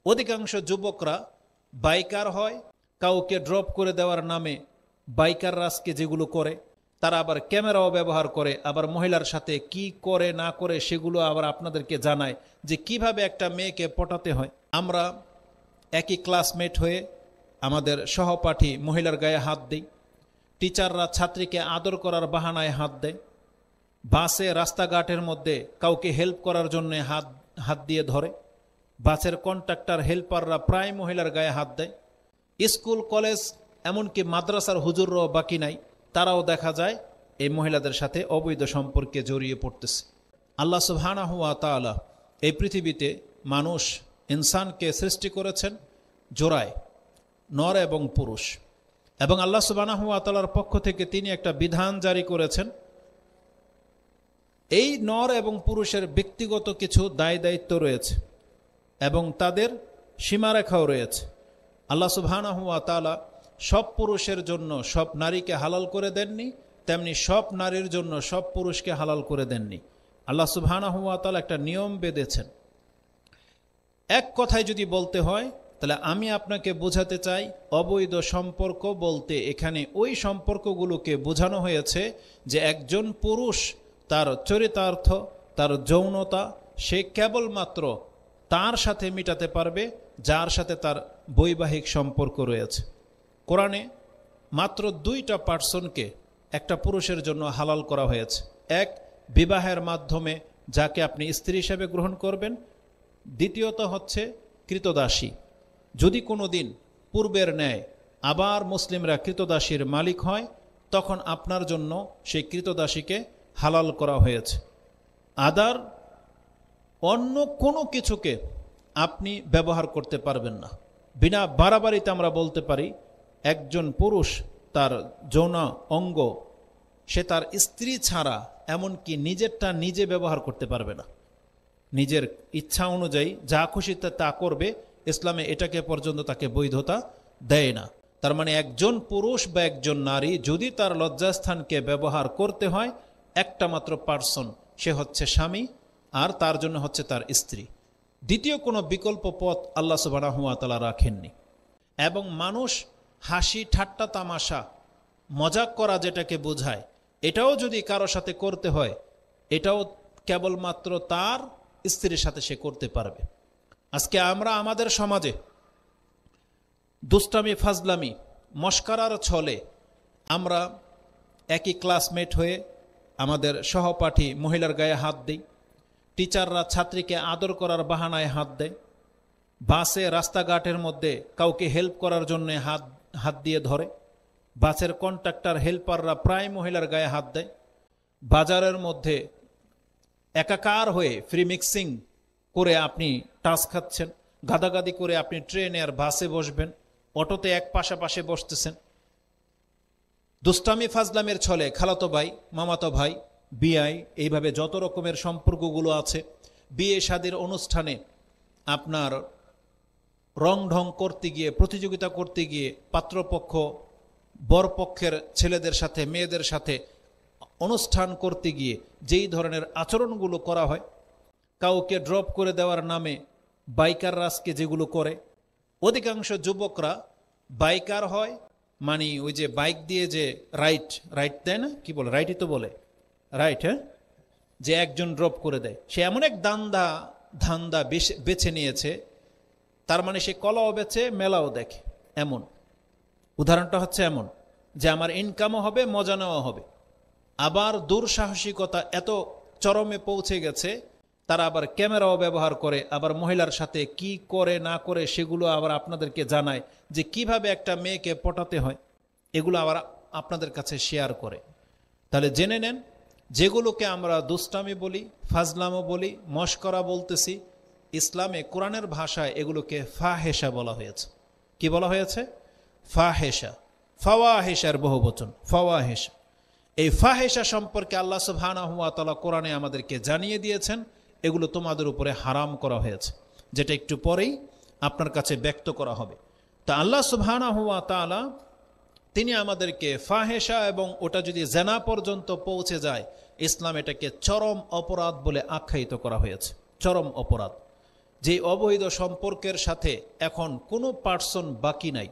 অধিকাংশ যুবকরা বাইকার হয়, কাউকে ড্রপ করে দেওয়ার নামে বাইকার রাজকে যেগুলো করে, তারা আবার ক্যামেরাও ব্যবহার করে, আবার মহিলার সাথে কি করে না করে সেগুলো আবার আপনাদেরকে জানায় যে কিভাবে একটা মেয়েকে পটাতে হয়। আমরা একই ক্লাসমেট হয়ে আমাদের সহপাঠী মহিলার গায়ে হাত দিই, টিচাররা ছাত্রীকে আদর করার বাহানায় হাত দেয়, বাসে রাস্তাঘাটের মধ্যে কাউকে হেল্প করার জন্য হাত দিয়ে ধরে, বাসের কন্ট্রাক্টর হেল্পাররা প্রায় মহিলার গায়ে হাত দেয়, স্কুল কলেজ এমনকি মাদ্রাসার হুজুররাও বাকি নাই, তারাও দেখা যায় এই মহিলাদের সাথে অবৈধ সম্পর্কে জড়িয়ে পড়তেছে। আল্লাহ সুবহানাহু ওয়া তাআলা এই পৃথিবীতে মানুষ ইনসানকে সৃষ্টি করেছেন জোড়ায়, নর এবং পুরুষ, এবং আল্লাহ সুবহানাহু ওয়া তাআলার পক্ষ থেকে তিনি একটা বিধান জারি করেছেন। এই নর এবং পুরুষের ব্যক্তিগত কিছু দায় দায়িত্ব রয়েছে এবং তাদের সীমারেখাও রয়েছে। আল্লাহ সুবহানাহু ওয়া তাআলা সব পুরুষের জন্য সব নারীকে হালাল করে দেননি, তেমনি সব নারীর জন্য সব পুরুষকে হালাল করে দেননি। আল্লাহ সুবহানাহু ওয়া তাআলা একটা নিয়ম বেঁধেছেন। এক কথায় যদি বলতে হয় তাহলে আমি আপনাকে বোঝাতে চাই, অবৈধ সম্পর্ক বলতে এখানে ওই সম্পর্কগুলোকে বোঝানো হয়েছে যে একজন পুরুষ তার চরিতার্থ, তার যৌনতা সে কেবলমাত্র তার সাথে মিটাতে পারবে যার সাথে তার বৈবাহিক সম্পর্ক রয়েছে। কোরআনে মাত্র দুইটা পার্সনকে একটা পুরুষের জন্য হালাল করা হয়েছে। এক, বিবাহের মাধ্যমে যাকে আপনি স্ত্রী হিসেবে গ্রহণ করবেন। দ্বিতীয়ত হচ্ছে কৃতদাসী। যদি কোনো দিন পূর্বের ন্যায় আবার মুসলিমরা কৃতদাসীর মালিক হয়, তখন আপনার জন্য সেই কৃতদাসীকে হালাল করা হয়েছে। আদার অন্য কোনো কিছুকে আপনি ব্যবহার করতে পারবেন না। বিনা বাড়াবাড়িতে আমরা বলতে পারি একজন পুরুষ তার যৌন অঙ্গ সে তার স্ত্রী ছাড়া এমনকি নিজেরটা নিজে ব্যবহার করতে পারবে না। নিজের ইচ্ছা অনুযায়ী যা খুশি তা করবে, ইসলামে এটাকে পর্যন্ত তাকে বৈধতা দেয় না। তার মানে একজন পুরুষ বা একজন নারী যদি তার লজ্জাস্থানকে ব্যবহার করতে হয়, একটা মাত্র পার্সন, সে হচ্ছে স্বামী, আর তার জন্য হচ্ছে তার স্ত্রী। দ্বিতীয় কোনো বিকল্প পথ আল্লাহ সুবহানাহু ওয়া তাআলা রাখেননি। এবং মানুষ হাসি ঠাট্টা তামাশা মজাক করা যেটাকে বোঝায়, এটাও যদি কারো সাথে করতে হয়, এটাও কেবলমাত্র তার স্ত্রীর সাথে সে করতে পারবে। আজকে আমরা আমাদের সমাজে দুষ্টামি ফাজলামি মস্কারার ছলে আমরা একই ক্লাসমেট হয়ে আমাদের সহপাঠী মহিলার গায়ে হাত দিই, টিচাররা ছাত্রীকে আদর করার বাহানায় হাত দেয়, বাসে রাস্তাঘাটের মধ্যে কাউকে হেল্প করার জন্য হাত দিয়ে ধরে, বাসের কন্ট্রাক্টর হেল্পাররা প্রায় মহিলার গায়ে হাত দেয়, বাজারের মধ্যে একাকার হয়ে ফ্রি মিক্সিং করে আপনি টাচ খাচ্ছেন, গাদাগাদি করে আপনি ট্রেনে আর বাসে বসবেন, অটোতে এক পাশাপাশি বসতেছেন। দুষ্টামি ফাজলামের ছলে খালাতো ভাই, মামাতো ভাই, বিয়াই, এইভাবে যত রকমের সম্পর্কগুলো আছে, বিয়ে শাদীর অনুষ্ঠানে আপনার রং ঢং করতে গিয়ে, প্রতিযোগিতা করতে গিয়ে পাত্রপক্ষ বরপক্ষের ছেলেদের সাথে মেয়েদের সাথে অনুষ্ঠান করতে গিয়ে যেই ধরনের আচরণগুলো করা হয়, কাউকে ড্রপ করে দেওয়ার নামে বাইকার রাজকে যেগুলো করে, অধিকাংশ যুবকরা বাইকার হয়, মানে ওই যে বাইক দিয়ে যে রাইট দেয় না, কি বলে, রাইটই তো বলে, রাইট, হ্যাঁ, যে একজন ড্রপ করে দেয়, সে এমন এক ধান্দা বেছে নিয়েছে, তার মানে সে কলাও বেচে মেলাও দেখে। এমন উদাহরণটা হচ্ছে এমন যে আমার ইনকামও হবে, মজা নেওয়া হবে। আবার দুঃসাহসিকতা এত চরমে পৌঁছে গেছে, তারা আবার ক্যামেরাও ব্যবহার করে, আবার মহিলার সাথে কি করে না করে সেগুলো আবার আপনাদেরকে জানায় যে কিভাবে একটা মেয়েকে পটাতে হয়, এগুলো আবার আপনাদের কাছে শেয়ার করে। তাহলে জেনে নেন, যেগুলোকে আমরা দুষ্টামি বলি, ফাজলামো বলি, মশকরা বলতেছি, ইসলামে কোরআনের ভাষায় এগুলোকে ফাহেশা বলা হয়েছে। কি বলা হয়েছে? ফাহেশা। ফাওয়াহেশার বহুবচন, ফাওয়াহেশা। এই ফাহেশা সম্পর্কে আল্লাহ সুবহানাহু ওয়া তাআলা কোরআনে আমাদেরকে জানিয়ে দিয়েছেন, এগুলো তোমাদের উপরে হারাম করা হয়েছে, যেটা একটু পরেই আপনার কাছে ব্যক্ত করা হবে। তা আল্লাহ সুবহানাহু ওয়া তাআলা তিনি আমাদেরকে ফাহেশা এবং ওটা যদি জেনা পর্যন্ত পৌঁছে যায়, ইসলাম এটাকে চরম অপরাধ বলে আখ্যায়িত করা হয়েছে। চরম অপরাধ, যে অবৈধ সম্পর্কের সাথে এখন কোনো পার্সন বাকি নাই।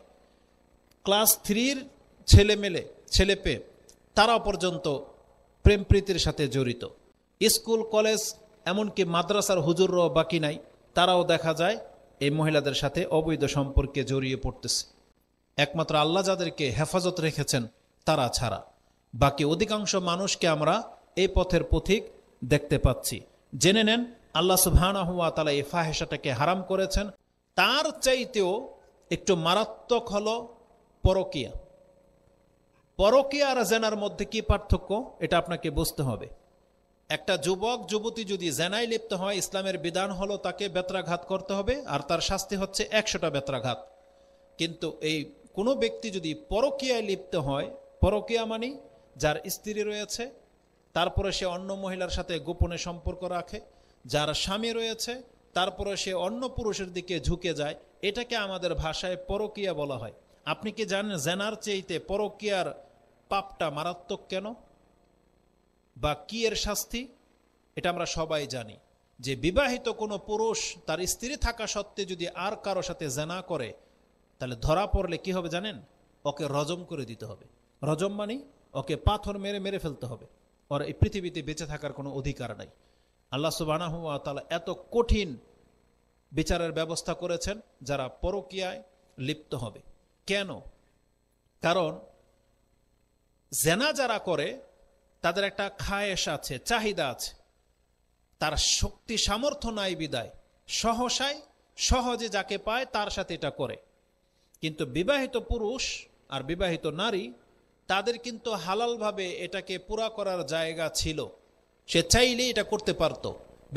ক্লাস 3-র ছেলেপে তারা পর্যন্ত প্রেম প্রীতির সাথে জড়িত। স্কুল কলেজ এমনকি মাদ্রাসার হুজুররাও বাকি নাই, তারাও দেখা যায় এই মহিলাদের সাথে অবৈধ সম্পর্কে জড়িয়ে পড়তেছে। একমাত্র আল্লাহ যাদেরকে হেফাজত রেখেছেন তারা ছাড়া বাকি অধিকাংশ মানুষকে আমরা এই পথের পথিক দেখতে পাচ্ছি। জেনে নেন আল্লাহ সুবহানাহু ওয়া তাআলা এই ফাহেশাটাকে হারাম করেছেন। তার চাইতেও একটু মারাত্মক হলো পরকিয়া। পরকিয়া আর জেনার মধ্যে কি পার্থক্য এটা আপনাকে বুঝতে হবে। একটা যুবক যুবতী যদি জেনায় লিপ্ত হয়, ইসলামের বিধান হলো তাকে বেত্রাঘাত করতে হবে, আর তার শাস্তি হচ্ছে 100টা বেত্রাঘাত। কিন্তু এই কোনো ব্যক্তি যদি পরকিয়ায় লিপ্ত হয়, পরকিয়া মানে যার স্ত্রী রয়েছে তারপরে সে অন্য মহিলার সাথে গোপনে সম্পর্ক রাখে, যার স্বামী রয়েছে তারপরে সে অন্য পুরুষের দিকে ঝুঁকে যায়, এটাকে আমাদের ভাষায় পরকিয়া বলা হয়। আপনি কি জানেন জেনার চেয়েতে পরকিয়ার পাপটা মারাত্মক কেন, বা কি এর শাস্তি? এটা আমরা সবাই জানি যে বিবাহিত কোনো পুরুষ তার স্ত্রী থাকা সত্ত্বে যদি আর কারো সাথে জেনা করে, তাহলে ধরা পড়লে কি হবে জানেন? ওকে রজম করে দিতে হবে। রজম মানে ওকে পাথর মেরে মেরে ফেলতে হবে, ওর এই পৃথিবীতে বেঁচে থাকার কোনো অধিকার নাই। আল্লাহ সুবহানাহু ওয়া তাআলা এত কঠিন বিচারের ব্যবস্থা করেছেন যারা পরকিয়ায় লিপ্ত হবে। কেন? কারণ জেনা যারা করে তাদের একটা খায়েশ আছে, চাহিদা আছে, তার শক্তি সামর্থ্য নাই বিদায় সহজে যাকে পায় তার সাথে এটা করে। কিন্তু বিবাহিত পুরুষ আর বিবাহিত নারী তাদের কিন্তু হালালভাবে এটাকে পুরা করার জায়গা ছিল, সে চাইলেই এটা করতে পারত।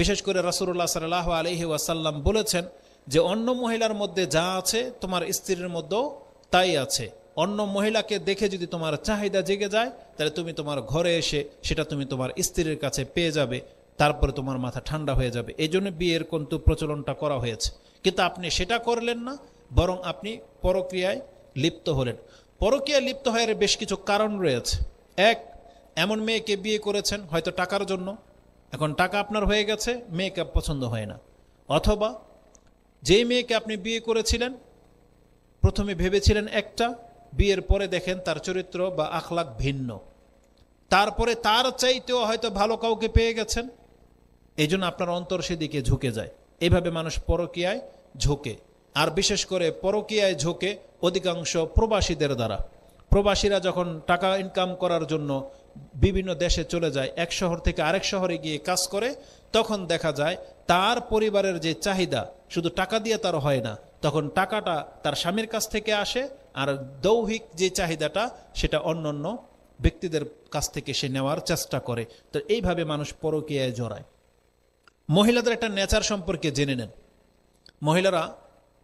বিশেষ করে রাসূলুল্লাহ সাল্লাল্লাহু আলাইহি ওয়াসাল্লাম বলেছেন যে অন্য মহিলার মধ্যে যা আছে তোমার স্ত্রীর মধ্যেও তাই আছে। অন্য মহিলাকে দেখে যদি তোমার চাহিদা জেগে যায়, তাহলে তুমি তোমার ঘরে এসে সেটা তুমি তোমার স্ত্রীর কাছে পেয়ে যাবে, তারপরে তোমার মাথা ঠান্ডা হয়ে যাবে। এই জন্য বিয়ের কিন্তু প্রচলনটা করা হয়েছে। কিন্তু আপনি সেটা করলেন না, বরং আপনি পরক্রিয়ায় লিপ্ত হলেন। পরক্রিয়ায় লিপ্ত হওয়ার বেশ কিছু কারণ রয়েছে। এক, এমন মেয়েকে বিয়ে করেছেন হয়তো টাকার জন্য, এখন টাকা আপনার হয়ে গেছে, মেয়েকে পছন্দ হয় না। অথবা যেই মেয়েকে আপনি বিয়ে করেছিলেন প্রথমে ভেবেছিলেন একটা, বিয়ের পরে দেখেন তার চরিত্র বা আখলাক ভিন্ন, তারপরে তার চাইতেও হয়তো ভালো কাউকে পেয়ে গেছেন, এই জন্য আপনার অন্তর সেদিকে ঝুঁকে যায়। এইভাবে মানুষ পরকীয়ায় ঝোঁকে। আর বিশেষ করে পরকীয়ায় ঝোঁকে অধিকাংশ প্রবাসীদের দ্বারা। প্রবাসীরা যখন টাকা ইনকাম করার জন্য বিভিন্ন দেশে চলে যায়, এক শহর থেকে আরেক শহরে গিয়ে কাজ করে, তখন দেখা যায় তার পরিবারের যে চাহিদা শুধু টাকা দিয়ে তার হয় না, তখন টাকাটা তার স্বামীর কাছ থেকে আসে, আর দৈহিক যে চাহিদাটা সেটা অন্যান্য ব্যক্তিদের কাছ থেকে সে নেওয়ার চেষ্টা করে। তো এইভাবে মানুষ পরকীয়ায় জড়ায়। মহিলাদের একটা নেচার সম্পর্কে জেনে নেন। মহিলারা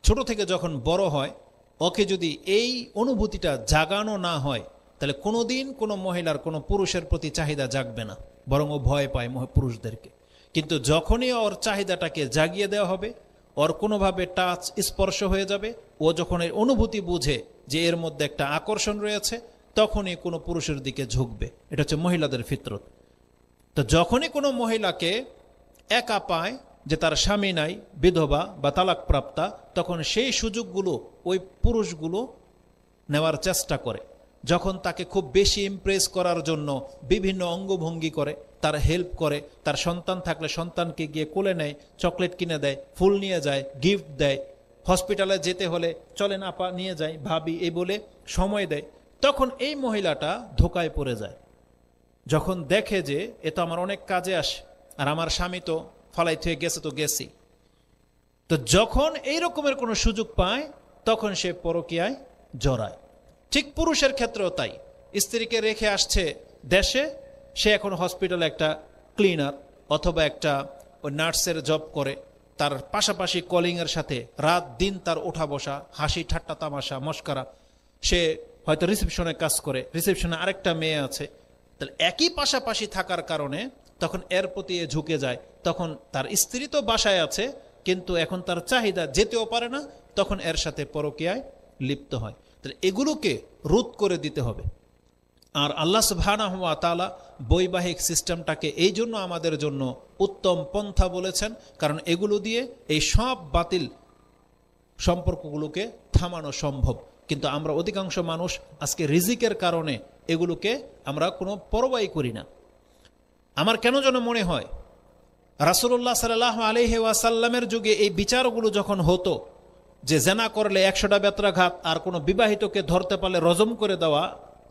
ছোট থেকে যখন বড় হয়, ওকে যদি এই অনুভূতিটা জাগানো না হয়, তাহলে কোনোদিন কোনো মহিলার কোনো পুরুষের প্রতি চাহিদা জাগবে না, বরং ও ভয় পায় পুরুষদেরকে। কিন্তু যখনই ওর চাহিদাটাকে জাগিয়ে দেওয়া হবে, ওর কোনোভাবে টাচ স্পর্শ হয়ে যাবে, ও যখন এর অনুভূতি বুঝে যে এর মধ্যে একটা আকর্ষণ রয়েছে, তখনই কোনো পুরুষের দিকে ঝুঁকবে। এটা হচ্ছে মহিলাদের ফিতরত। তো যখনই কোনো মহিলাকে একা পায় যে তার স্বামী নাই, বিধবা বা তালাকপ্রাপ্তা, তখন সেই সুযোগগুলো ওই পুরুষগুলো নেওয়ার চেষ্টা করে। যখন তাকে খুব বেশি ইমপ্রেস করার জন্য বিভিন্ন অঙ্গভঙ্গি করে, তার হেল্প করে, তার সন্তান থাকলে সন্তানকে গিয়ে কোলে নেয়, চকলেট কিনে দেয়, ফুল নিয়ে যায়, গিফট দেয়, হসপিটালে যেতে হলে চলেন আপা নিয়ে যায়, ভাবি এই বলে সময় দেয়, তখন এই মহিলাটা ধোকায় পড়ে যায়। যখন দেখে যে এ তো আমার অনেক কাজে আসে, আর আমার স্বামী তো ফালাই থেকে গেছে, তো গেছি, তো যখন এই রকমের কোনো সুযোগ পায় তখন সে পরকীয়ায় জড়ায়। ঠিক পুরুষের ক্ষেত্রেও তাই। স্ত্রীকে রেখে আসছে দেশে, সে এখন হসপিটালে একটা ক্লিনার অথবা একটা নার্সের জব করে, তার পাশাপাশি কলিংয়ের সাথে রাত দিন তার ওঠা বসা, হাসি ঠাট্টা তামাশা মস্করা, সে হয়তো রিসেপশনে কাজ করে, রিসেপশনে আরেকটা মেয়ে আছে, তাহলে একই পাশাপাশি থাকার কারণে তখন এর প্রতি ঝুঁকে যায়। তখন তার স্ত্রী তো বাসায় আছে, কিন্তু এখন তার চাহিদা যেতেও পারে না, তখন এর সাথে পরকীয়ায় লিপ্ত হয়। তাহলে এগুলোকে রোধ করে দিতে হবে। আর আল্লাহ সুবহানাহু ওয়া তাআলা বৈবাহিক সিস্টেমটাকে এই জন্য আমাদের জন্য উত্তম পন্থা বলেছেন, কারণ এগুলো দিয়ে এই সব বাতিল সম্পর্কগুলোকে থামানো সম্ভব। কিন্তু আমরা অধিকাংশ মানুষ আজকে রিজিকের কারণে এগুলোকে আমরা কোনো পরোয়াই করি না। আমার কেন যেন মনে হয় রাসূলুল্লাহ সাল্লাল্লাহু আলাইহি ওয়াসাল্লামের যুগে এই বিচারগুলো যখন হতো যে জেনা করলে 100টা বেত্রাঘাত আর কোনো বিবাহিতকে ধরতে পারলে রজম করে দেওয়া,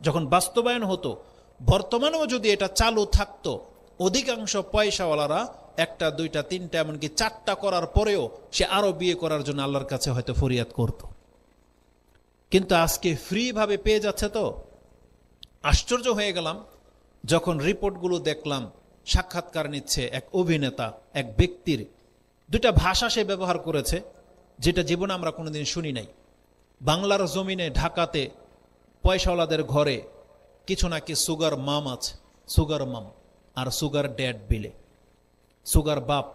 যখন বাস্তবায়ন হতো, বর্তমানেও যদি এটা চালু থাকতো, অধিকাংশ পয়সাওয়ালারা 1টা 2টা 3টা এমনকি 4টা করার পরেও সে আরো বিয়ে করার জন্য আল্লাহর কাছে হয়তো ফরিয়াদ করত। কিন্তু আজকে ফ্রি ভাবে পেয়ে যাচ্ছে। তো আশ্চর্য হয়ে গেলাম যখন রিপোর্টগুলো দেখলাম, সাক্ষাৎকার নিচ্ছে এক অভিনেতা, এক ব্যক্তির 2টা ভাষা সে ব্যবহার করেছে যেটা জীবনে আমরা কোনোদিন শুনি নাই। বাংলার জমিনে ঢাকাতে পয়সাওয়ালাদের ঘরে কিছু নাকি সুগার মাম আছে, সুগার মাম আর সুগার ড্যাড বিলে। সুগার বাপ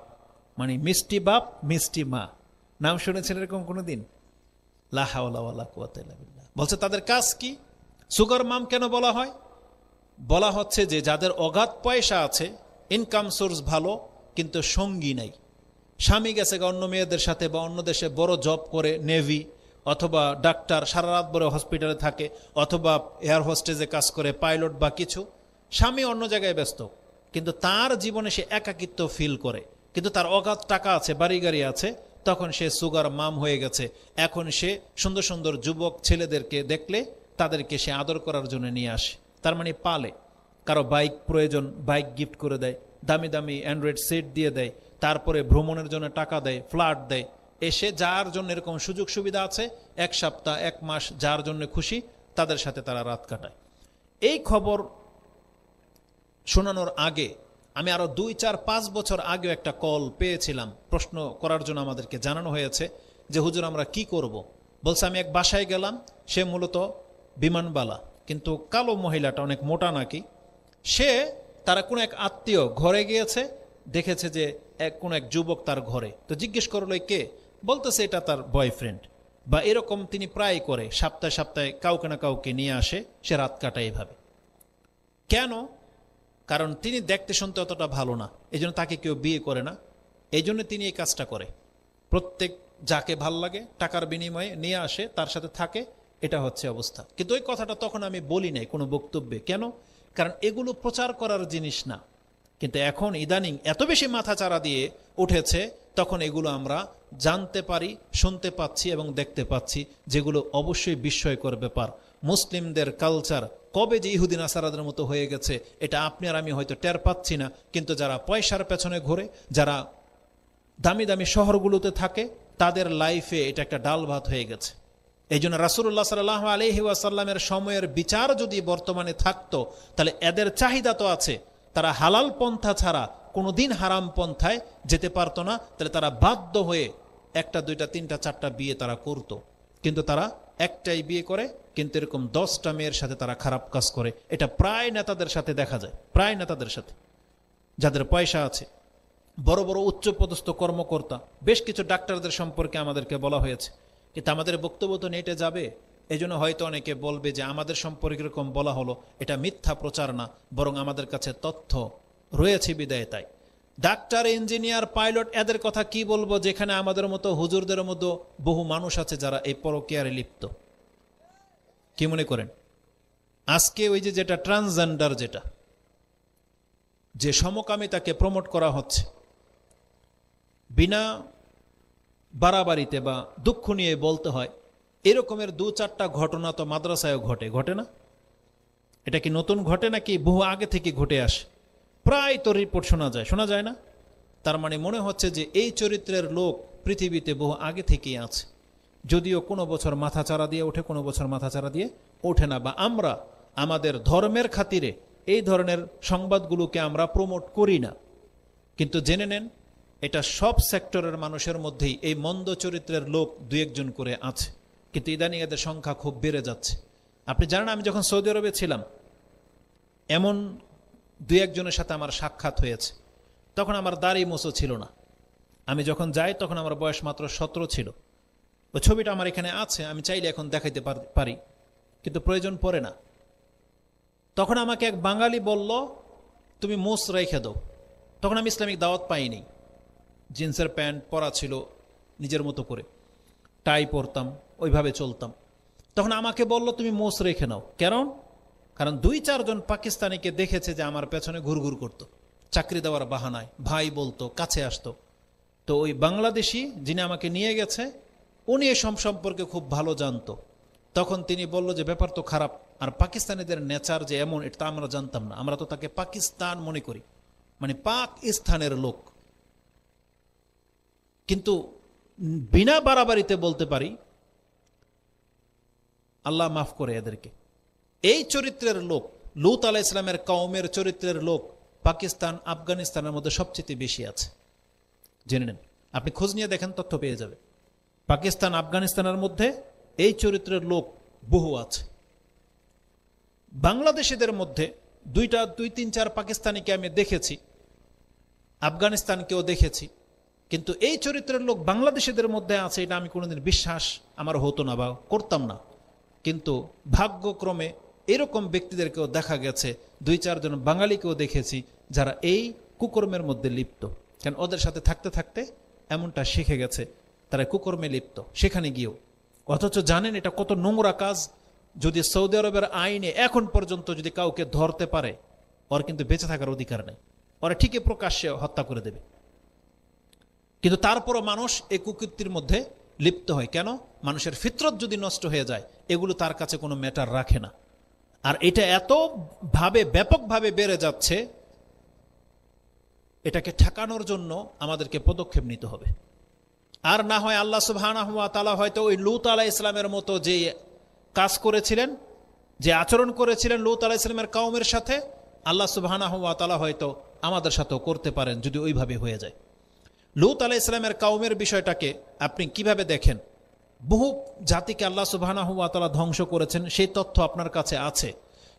মানে মিষ্টি বাপ মিষ্টি মা, নাম শুনেছেন এরকম কোনোদিন? লা হাওলা ওয়ালা কুওয়াতা ইল্লা বিল্লাহ। বলছে তাদের কাজ কি? সুগার মাম কেন বলা হয়? বলা হচ্ছে যে যাদের অগাধ পয়সা আছে, ইনকাম সোর্স ভালো, কিন্তু সঙ্গী নাই, স্বামী গেছে অন্য মেয়েদের সাথে বা অন্য দেশে বড় জব করে, নেভি অথবা ডাক্তার, সারা রাত বড় হসপিটালে থাকে, অথবা এয়ার হোস্টেজে কাজ করে, পাইলট বা কিছু, স্বামী অন্য জায়গায় ব্যস্ত, কিন্তু তার জীবনে সে একাকিত্ব ফিল করে। কিন্তু তার অগাধ টাকা আছে, বাড়ি গাড়ি আছে, তখন সে সুগার মাম হয়ে গেছে। এখন সে সুন্দর সুন্দর যুবক ছেলেদেরকে দেখলে তাদেরকে সে আদর করার জন্য নিয়ে আসে, তার মানে পালে। কারো বাইক প্রয়োজন, বাইক গিফট করে দেয়, দামি দামি অ্যান্ড্রয়েড সেট দিয়ে দেয়, তারপরে ভ্রমণের জন্য টাকা দেয়, ফ্ল্যাট দেয়। এসে যার জন্য এরকম সুযোগ সুবিধা আছে, 1 সপ্তাহ 1 মাস যার জন্য খুশি তাদের সাথে তারা রাত কাটায়। এই খবর শোনানোর আগে আমি আরো 2, 4, 5 বছর আগেও একটা কল পেয়েছিলাম, প্রশ্ন করার জন্য আমাদেরকে জানানো হয়েছে যে হুজুর আমরা কি করব। বলছে আমি এক বাসায় গেলাম, সে মূলত বিমানবালা, কিন্তু কালো মহিলাটা অনেক মোটা নাকি। সে তারা কোনো এক আত্মীয় ঘরে গিয়েছে, দেখেছে যে কোন এক যুবক তার ঘরে, তো জিজ্ঞেস করলো কে, বলতেছে এটা তার বয়ফ্রেন্ড। বা এরকম তিনি প্রায় করে, সপ্তাহে সপ্তাহে কাউকে না কাউকে নিয়ে আসে, সে রাত কাটায় এভাবে। কেন? কারণ তিনি দেখতে শুনতে অতটা ভালো না, এই জন্য তাকে কেউ বিয়ে করে না, এই জন্য তিনি এই কাজটা করে। প্রত্যেক যাকে ভাল লাগে টাকার বিনিময়ে নিয়ে আসে, তার সাথে থাকে, এটা হচ্ছে অবস্থা। কিন্তু ওই কথাটা তখন আমি বলি নাই কোনো বক্তব্যে। কেন? কারণ এগুলো প্রচার করার জিনিস না। কিন্তু এখন ইদানিং এত বেশি মাথাচাড়া দিয়ে উঠেছে, তখন এগুলো আমরা জানতে পারি, শুনতে পাচ্ছি এবং দেখতে পাচ্ছি, যেগুলো অবশ্যই বিস্ময়কর ব্যাপার। মুসলিমদের কালচার কবে যে ইহুদি নাসারাদের মতো হয়ে গেছে এটা আপনি আর আমি হয়তো টের পাচ্ছি না, কিন্তু যারা পয়সার পেছনে ঘোরে, যারা দামি দামি শহরগুলোতে থাকে, তাদের লাইফে এটা একটা ডাল ভাত হয়ে গেছে। এই জন্য রাসূলুল্লাহ সাল্লাল্লাহু আলাইহি ওয়াসাল্লামের সময়ের বিচার যদি বর্তমানে থাকতো, তাহলে এদের চাহিদা তো আছে, তারা হালাল পন্থা ছাড়া কোনোদিন হারাম পন্থায় যেতে পারতো না। তাহলে তারা বাধ্য হয়ে 1টা 2টা 3টা 4টা বিয়ে তারা করত। কিন্তু তারা একটাই বিয়ে করে, কিন্তু এরকম 10টা মেয়ের সাথে তারা খারাপ কাজ করে। এটা প্রায় নেতাদের সাথে দেখা যায়, প্রায় নেতাদের সাথে, যাদের পয়সা আছে, বড় বড় উচ্চপদস্থ কর্মকর্তা। বেশ কিছু ডাক্তারদের সম্পর্কে আমাদেরকে বলা হয়েছে, কিন্তু আমাদের বক্তব্য তো নেটে যাবে, এই জন্য হয়তো অনেকে বলবে যে আমাদের সম্পর্কে এরকম বলা হলো, এটা মিথ্যা প্রচার না, বরং আমাদের কাছে তথ্য রয়েছে বিদায়। তাই ডাক্তার, ইঞ্জিনিয়ার, পাইলট, এদের কথা কি বলবো, যেখানে আমাদের মতো হুজুরদের মতো বহু মানুষ আছে যারা এই পরকীয়ারে লিপ্ত। কি মনে করেন? আজকে ওই যে যেটা ট্রান্সজেন্ডার, যেটা যে সমকামিতাকে প্রমোট করা হচ্ছে, বিনা বাড়াবাড়িতে বা দুঃখ নিয়ে বলতে হয়, এরকমের 2-4টা ঘটনা তো মাদ্রাসায়ও ঘটে, ঘটে না? এটা কি নতুন ঘটে নাকি বহু আগে থেকে ঘটে আসে? প্রায় তো রিপোর্ট শোনা যায় না? তার মানে মনে হচ্ছে যে এই চরিত্রের লোক পৃথিবীতে বহু আগে থেকেই আছে, যদিও কোনো বছর মাথাচাড়া দিয়ে ওঠে, কোনো বছর মাথাচাড়া দিয়ে ওঠে না, বা আমরা আমাদের ধর্মের খাতিরে এই ধরনের সংবাদগুলোকে আমরা প্রমোট করি না। কিন্তু জেনে নেন, এটা সব সেক্টরের মানুষের মধ্যেই এই মন্দ চরিত্রের লোক 2-1 জন করে আছে, কিন্তু ইদানিং এদের সংখ্যা খুব বেড়ে যাচ্ছে। আপনি জানেন, আমি যখন সৌদি আরবে ছিলাম, এমন 2-1 জনের সাথে আমার সাক্ষাৎ হয়েছে। তখন আমার দাড়ি মোছো ছিল না, আমি যখন যাই তখন আমার বয়স মাত্র 17 ছিল। ওই ছবিটা আমার এখানে আছে, আমি চাইলে এখন দেখাইতে পারি, কিন্তু প্রয়োজন পড়ে না। তখন আমাকে এক বাঙালি বলল, তুমি মোষ রেখে দাও। তখন আমি ইসলামিক দাওয়াত পাইনি, জিন্সের প্যান্ট পরা ছিল, নিজের মতো করে টাই পরতাম, ওইভাবে চলতাম। তখন আমাকে বলল তুমি মোষ রেখে নাও। কারণ 2-4 জন পাকিস্তানিকে দেখেছে যে আমার পেছনে ঘুরঘুর করত, চাকরি দেওয়ার বাহানায়, ভাই বলতো, কাছে আসতো। তো ওই বাংলাদেশি যিনি আমাকে নিয়ে গেছে উনি এই সম্পর্কে খুব ভালো জানতো। তখন তিনি বলল যে ব্যাপার তো খারাপ, আর পাকিস্তানিদের নেচার যে এমন এটা আমরা জানতাম না, আমরা তো তাকে পাকিস্তান মনে করি, মানে পাকিস্তানের লোক। কিন্তু বিনা বাড়াবাড়িতে বলতে পারি, আল্লাহ মাফ করে এদেরকে। এই চরিত্রের লোক, লূত আলাইহিস সালামের কওমের চরিত্রের লোক পাকিস্তান আফগানিস্তানের মধ্যে সবচেয়ে বেশি আছে। জেনে নেন, আপনি খোঁজ নিয়ে দেখেন, তথ্য পেয়ে যাবে। পাকিস্তান আফগানিস্তানের মধ্যে এই চরিত্রের লোক বহু আছে। বাংলাদেশিদের মধ্যে 2-3-4 পাকিস্তানিকে আমি দেখেছি, আফগানিস্তানকেও দেখেছি, কিন্তু এই চরিত্রের লোক বাংলাদেশিদের মধ্যে আছে এটা আমি কোনোদিন বিশ্বাস আমার হতো না বা করতাম না। কিন্তু ভাগ্যক্রমে এরকম ব্যক্তিদেরকেও দেখা গেছে, 2-4 জন বাঙালিকেও দেখেছি যারা এই কুকর্মের মধ্যে লিপ্ত। কারণ ওদের সাথে থাকতে থাকতে এমনটা শিখে গেছে, তারা কুকর্মে লিপ্ত সেখানে গিয়েও। অথচ জানেন এটা কত নোংরা কাজ। যদি সৌদি আরবের আইনে এখন পর্যন্ত যদি কাউকে ধরতে পারে, ওর কিন্তু বেঁচে থাকার অধিকার নেই, ওরা ঠিকই প্রকাশ্যে হত্যা করে দেবে। কিন্তু তারপরও মানুষ এই কুকীর্তির মধ্যে লিপ্ত হয়। কেন? মানুষের ফিতরত যদি নষ্ট হয়ে যায়, এগুলো তার কাছে কোনো ম্যাটার রাখে না। আর এটা এত ভাবে ব্যাপকভাবে বেড়ে যাচ্ছে, এটাকে ঠেকানোর জন্য আমাদেরকে পদক্ষেপ নিতে হবে। আর না হয় আল্লাহ সুবহানাহু ওয়া তাআলা হয়তো ওই লূত আলাইহিস সালামের মতো যে কাজ করেছিলেন, যে আচরণ করেছিলেন লূত আলাইহিস সালামের কওমের সাথে, আল্লাহ সুবহানাহু ওয়া তাআলা হয়তো আমাদের সাথেও করতে পারেন যদি ওইভাবে হয়ে যায়। লূত আলাইহিস সালামের কওমের বিষয়টাকে আপনি কিভাবে দেখেন? বহু জাতিকে আল্লাহ সুবহানাহু ওয়া তাআলা ধ্বংস করেছেন, সেই তথ্য আপনার কাছে আছে।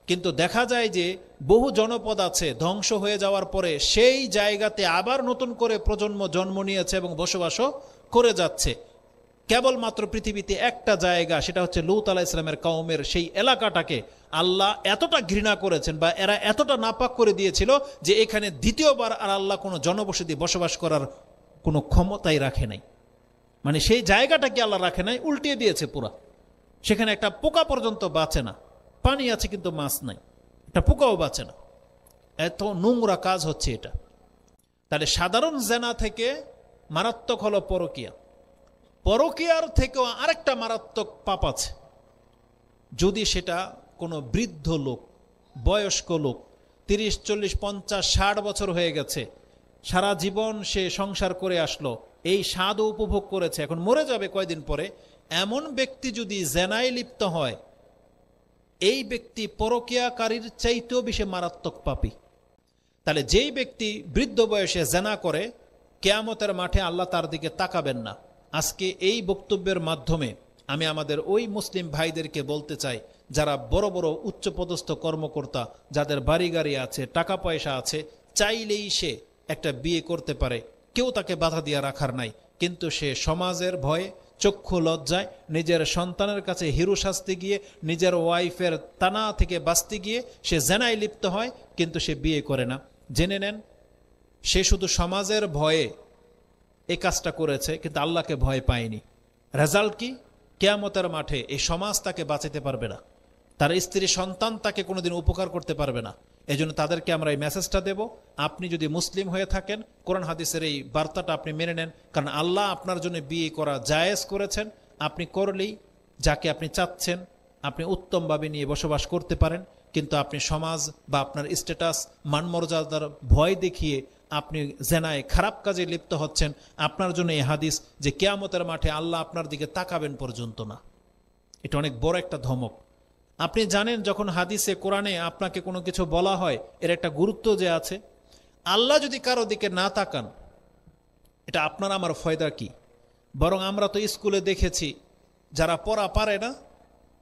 কিন্তু দেখা যায় যে বহু জনপদ আছে ধ্বংস হয়ে যাওয়ার পরে সেই জায়গাতে আবার নতুন করে প্রজন্ম জন্ম নিয়েছে এবং বসবাসও করে যাচ্ছে। কেবলমাত্র পৃথিবীতে একটা জায়গা, সেটা হচ্ছে লূত আলাইহিস সালামের কওমের সেই এলাকাটাকে আল্লাহ এতটা ঘৃণা করেছেন বা এরা এতটা নাপাক করে দিয়েছিল যে এখানে দ্বিতীয়বার আর আল্লাহ কোনো জনবসতি বসবাস করার কোনো ক্ষমতাই রাখে নাই। মানে সেই জায়গাটাকে আল্লাহ রাখে নাই, উল্টিয়ে দিয়েছে পুরা। সেখানে একটা পোকা পর্যন্ত বাঁচে না, পানি আছে কিন্তু মাছ নাই, একটা পোকাও বাঁচে না। এত নোংরা কাজ হচ্ছে এটা। তাহলে সাধারণ জেনা থেকে মারাত্মক হলো পরকিয়া। পরকিয়ার থেকেও আরেকটা মারাত্মক পাপ আছে, যদি সেটা কোনো বৃদ্ধ লোক, বয়স্ক লোক, 30, 40, 50, 60 বছর হয়ে গেছে, সারা জীবন সে সংসার করে আসলো, এই স্বাদ উপভোগ করেছে, এখন মরে যাবে কয়দিন পরে, এমন ব্যক্তি যদি জেনায় লিপ্ত হয়, এই ব্যক্তি পরকিয়াকারীর চাইতেও বেশি মারাত্মক পাপী। তাহলে যেই ব্যক্তি বৃদ্ধ বয়সে জেনা করে, কিয়ামতের মাঠে আল্লাহ তার দিকে তাকাবেন না। আজকে এই বক্তব্যের মাধ্যমে আমি আমাদের ওই মুসলিম ভাইদেরকে বলতে চাই, যারা বড় বড় উচ্চপদস্থ কর্মকর্তা, যাদের বাড়ি গাড়ি আছে, টাকা পয়সা আছে, চাইলেই সে একটা বিয়ে করতে পারে, কেউ তাকে বাধা দিয়ে রাখার নাই। কিন্তু সে সমাজের ভয়ে, চক্ষু লজ্জায়, নিজের সন্তানের কাছে হিরো সাজতে গিয়ে, নিজের ওয়াইফের তানা থেকে বাঁচতে গিয়ে সে জেনায় লিপ্ত হয়, কিন্তু সে বিয়ে করে না। জেনে নেন, সে শুধু সমাজের ভয়ে এই কাজটা করেছে, কিন্তু আল্লাহকে ভয় পায়নি। রেজাল্ট কি? কিয়ামতের মাঠে এই সমাজ তাকে বাঁচাতে পারবে না, তার স্ত্রী সন্তান তাকে কোনোদিন উপকার করতে পারবে না। এই জন্য তাদেরকে আমরা এই মেসেজটা দেব, আপনি যদি মুসলিম হয়ে থাকেন, কোরআন হাদিসের এই বার্তাটা আপনি মেনে নেন। কারণ আল্লাহ আপনার জন্য বিয়ে করা জায়েজ করেছেন, আপনি করলেই যাকে আপনি চাচ্ছেন আপনি উত্তমভাবে নিয়ে বসবাস করতে পারেন। কিন্তু আপনি সমাজ বা আপনার স্ট্যাটাস, মানমর্যাদার ভয় দেখিয়ে আপনি জেনায়, খারাপ কাজে লিপ্ত হচ্ছেন, আপনার জন্য এই হাদিস যে কিয়ামতের মাঠে আল্লাহ আপনার দিকে তাকাবেন পর্যন্ত না। এটা অনেক বড় একটা ধমক। আপনি জানেন যখন হাদিসে, কোরআনে আপনাকে কোনো কিছু বলা হয়, এর একটা গুরুত্ব যে আছে। আল্লাহ যদি কারো দিকে না তাকান, এটা আপনার আমার ফায়দা কি? বরং আমরা তো স্কুলে দেখেছি, যারা পড়া পারে না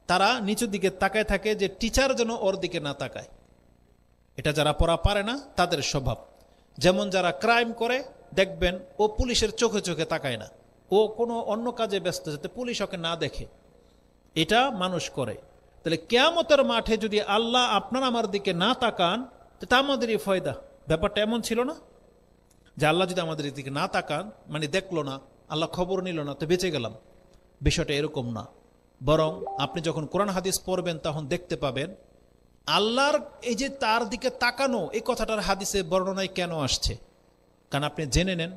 তারা নিচুর দিকে তাকায় থাকে যে টিচার যেন ওর দিকে না তাকায়। এটা যারা পড়া পারে না তাদের স্বভাব। যেমন যারা ক্রাইম করে দেখবেন ও পুলিশের চোখে চোখে তাকায় না, ও কোনো অন্য কাজে ব্যস্ত যাতে পুলিশ ওকে না দেখে। এটা মানুষ করে। তাহলে কিয়ামতের মাঠে যদি আল্লাহ আপনার আমার দিকে না তাকান, তা আমাদেরই ফয়দা। ব্যাপারটা এমন ছিল না যে আল্লাহ যদি আমাদের দিকে না তাকান, মানে দেখলো না, আল্লাহ খবর নিল না, তো বেঁচে গেলাম। বিষয়টা এরকম না। বরং আপনি যখন কোরআন হাদিস পড়বেন তখন দেখতে পাবেন আল্লাহর এই যে তার দিকে তাকানো, এই কথাটার হাদিসে বর্ণনায় কেন আসছে। কারণ আপনি জেনে নেন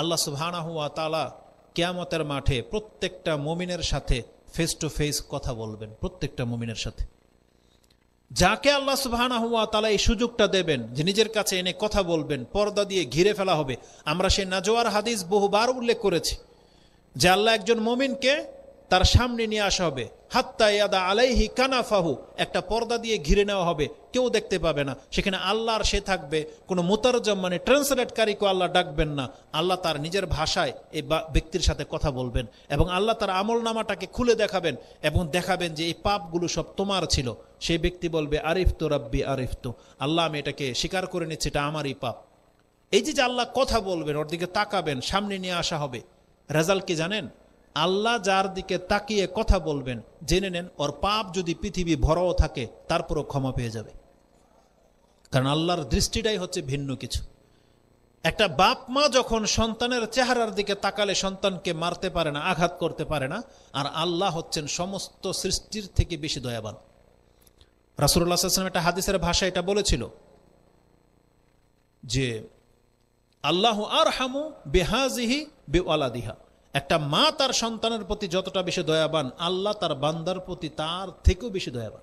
আল্লাহ সুবহানাহু ওয়া তাআলা কিয়ামতের মাঠে প্রত্যেকটা মুমিনের সাথে ফেস টু ফেস কথা বলবেন, প্রত্যেকটা মুমিনের সাথে। যাকে আল্লাহ সুবহানাহু ওয়া তাআলা এই সুযোগটা দেবেন যে নিজের কাছে এনে কথা বলবেন, পর্দা দিয়ে ঘিরে ফেলা হবে। আমরা সেই নাজওয়ার হাদিস বহুবার উল্লেখ করেছি যে আল্লাহ একজন মুমিনকে তার সামনে নিয়ে আসা হবে, হাত্তা ইয়াদা আলাইহি কানাফাহু, একটা পর্দা দিয়ে ঘিরে নেওয়া হবে, কেউ দেখতে পাবে না। সেখানে আল্লাহ আর সে থাকবে, কোনো মুতারজম মানে ট্রান্সলেটকারীকে আল্লাহ ডাকবেন না। আল্লাহ তার নিজের ভাষায় এই ব্যক্তির সাথে কথা বলবেন এবং আল্লাহ তার আমল নামাটাকে খুলে দেখাবেন এবং দেখাবেন যে এই পাপগুলো সব তোমার ছিল। সেই ব্যক্তি বলবে আরিফতু রাব্বি আরিফতু, আল্লাহ আমি এটাকে স্বীকার করে নিচ্ছি, এটা আমারই পাপ। এই যে আল্লাহ কথা বলবেন, ওর দিকে তাকাবেন, সামনে নিয়ে আসা হবে, রেজাল্ট কি জানেন? আল্লাহ যার দিকে তাকিয়ে কথা বলবেন, জেনে নেন ওর পাপ যদি পৃথিবী ভরাও থাকে তারপরও ক্ষমা পেয়ে যাবে। কারণ আল্লাহর দৃষ্টিটাই হচ্ছে ভিন্ন কিছু। একটা বাপ মা যখন সন্তানের চেহারার দিকে তাকালে সন্তানকে মারতে পারে না, আঘাত করতে পারে না, আর আল্লাহ হচ্ছেন সমস্ত সৃষ্টির থেকে বেশি দয়াবান। রাসূলুল্লাহ সাল্লাল্লাহু আলাইহি ওয়াসাল্লাম একটা হাদিসের ভাষায় এটা বলেছিল যে আল্লাহু আরহামু বিহাজিহি বিওয়ালাদিহা, একটা মা তার সন্তানের প্রতি যতটা বেশি দয়াবান, আল্লাহ তার বান্দার প্রতি তার থেকেও বেশি দয়াবান।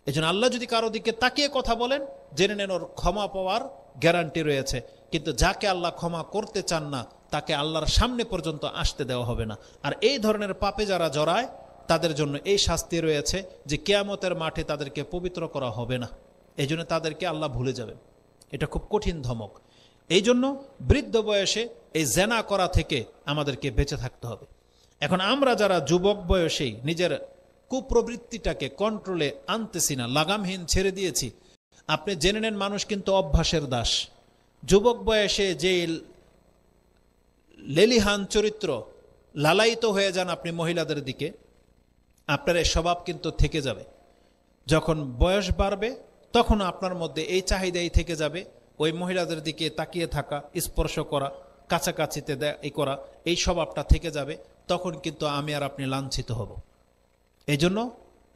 এই জন্য আল্লাহ যদি কারো দিকে তাকিয়ে কথা বলেন, জেনে নেন ওর ক্ষমা পাওয়ার গ্যারান্টি রয়েছে। কিন্তু যাকে আল্লাহ ক্ষমা করতে চান না, তাকে আল্লাহর সামনে পর্যন্ত আসতে দেওয়া হবে না। আর এই ধরনের পাপে যারা জড়ায় তাদের জন্য এই শাস্তি রয়েছে যে কিয়ামতের মাঠে তাদেরকে পবিত্র করা হবে না। এই জন্য তাদেরকে আল্লাহ ভুলে যাবেন। এটা খুব কঠিন ধমক। এই জন্য বৃদ্ধ বয়সে এই জেনা করা থেকে আমাদেরকে বেঁচে থাকতে হবে। এখন আমরা যারা যুবক বয়সেই নিজের কুপ্রবৃত্তিটাকে কন্ট্রোলে আনতেছি না, লাগামহীন ছেড়ে দিয়েছি, আপনি জেনে নেন মানুষ কিন্তু অভ্যাসের দাস। যুবক বয়সে যে লেলিহান চরিত্র, লালায়িত হয়ে যান আপনি মহিলাদের দিকে, আপনার এই স্বভাব কিন্তু থেকে যাবে। যখন বয়স বাড়বে তখন আপনার মধ্যে এই চাহিদাই থেকে যাবে, ওই মহিলাদের দিকে তাকিয়ে থাকা, স্পর্শ করা, কাছাকাছিতে এই করা, এই স্বভাবটা থেকে যাবে। তখন কিন্তু আমি আর আপনি লাঞ্ছিত হব। এই জন্য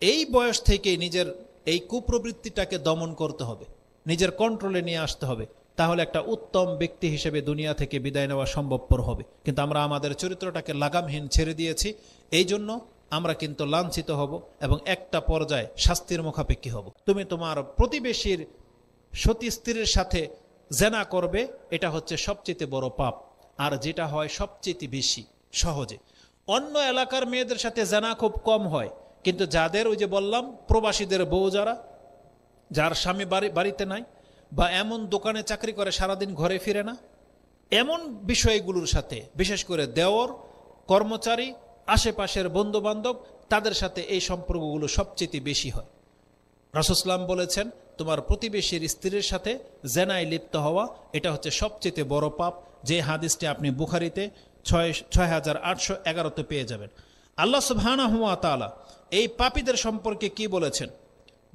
এই বয়স থেকে নিজের এই কুপ্রবৃত্তিটাকে দমন করতে হবে, নিজের কন্ট্রোলে নিয়ে আসতে হবে। তাহলে একটা উত্তম ব্যক্তি হিসেবে দুনিয়া থেকে বিদায় নেওয়া সম্ভবপর হবে। কিন্তু আমরা আমাদের চরিত্রটাকে লাগামহীন ছেড়ে দিয়েছি, এই জন্য আমরা কিন্তু লাঞ্ছিত হব এবং একটা পর্যায়ে শাস্তির মুখাপেক্ষী হব। তুমি তোমার প্রতিবেশীর সতী স্ত্রীর সাথে জেনা করবে, এটা হচ্ছে সবচেয়ে বড় পাপ, আর যেটা হয় সবচেয়ে বেশি সহজে। অন্য এলাকার মেয়েদের সাথে জেনা খুব কম হয়, কিন্তু যাদের ওই যে বললাম প্রবাসীদের বউ, যার স্বামী বাড়িতে নাই, বা এমন দোকানে চাকরি করে সারাদিন ঘরে ফিরে না, এমন বিষয়গুলোর সাথে, বিশেষ করে দেওর, কর্মচারী, আশেপাশের বন্ধু বান্ধব, তাদের সাথে এই সম্পর্কগুলো সবচেয়ে বেশি হয়। রাসূল সাল্লাল্লাহু আলাইহি ওয়াসাল্লাম বলেছেন তোমার প্রতিবেশীর স্ত্রীর সাথে জেনায় লিপ্ত হওয়া এটা হচ্ছে সবচেয়ে বড় পাপ। যে হাদিসটি আপনি বুখারীতে 6811তে পেয়ে যাবেন। আল্লাহ সুবহানাহু ওয়া তাআলা এই পাপীদের সম্পর্কে কি বলেছেন?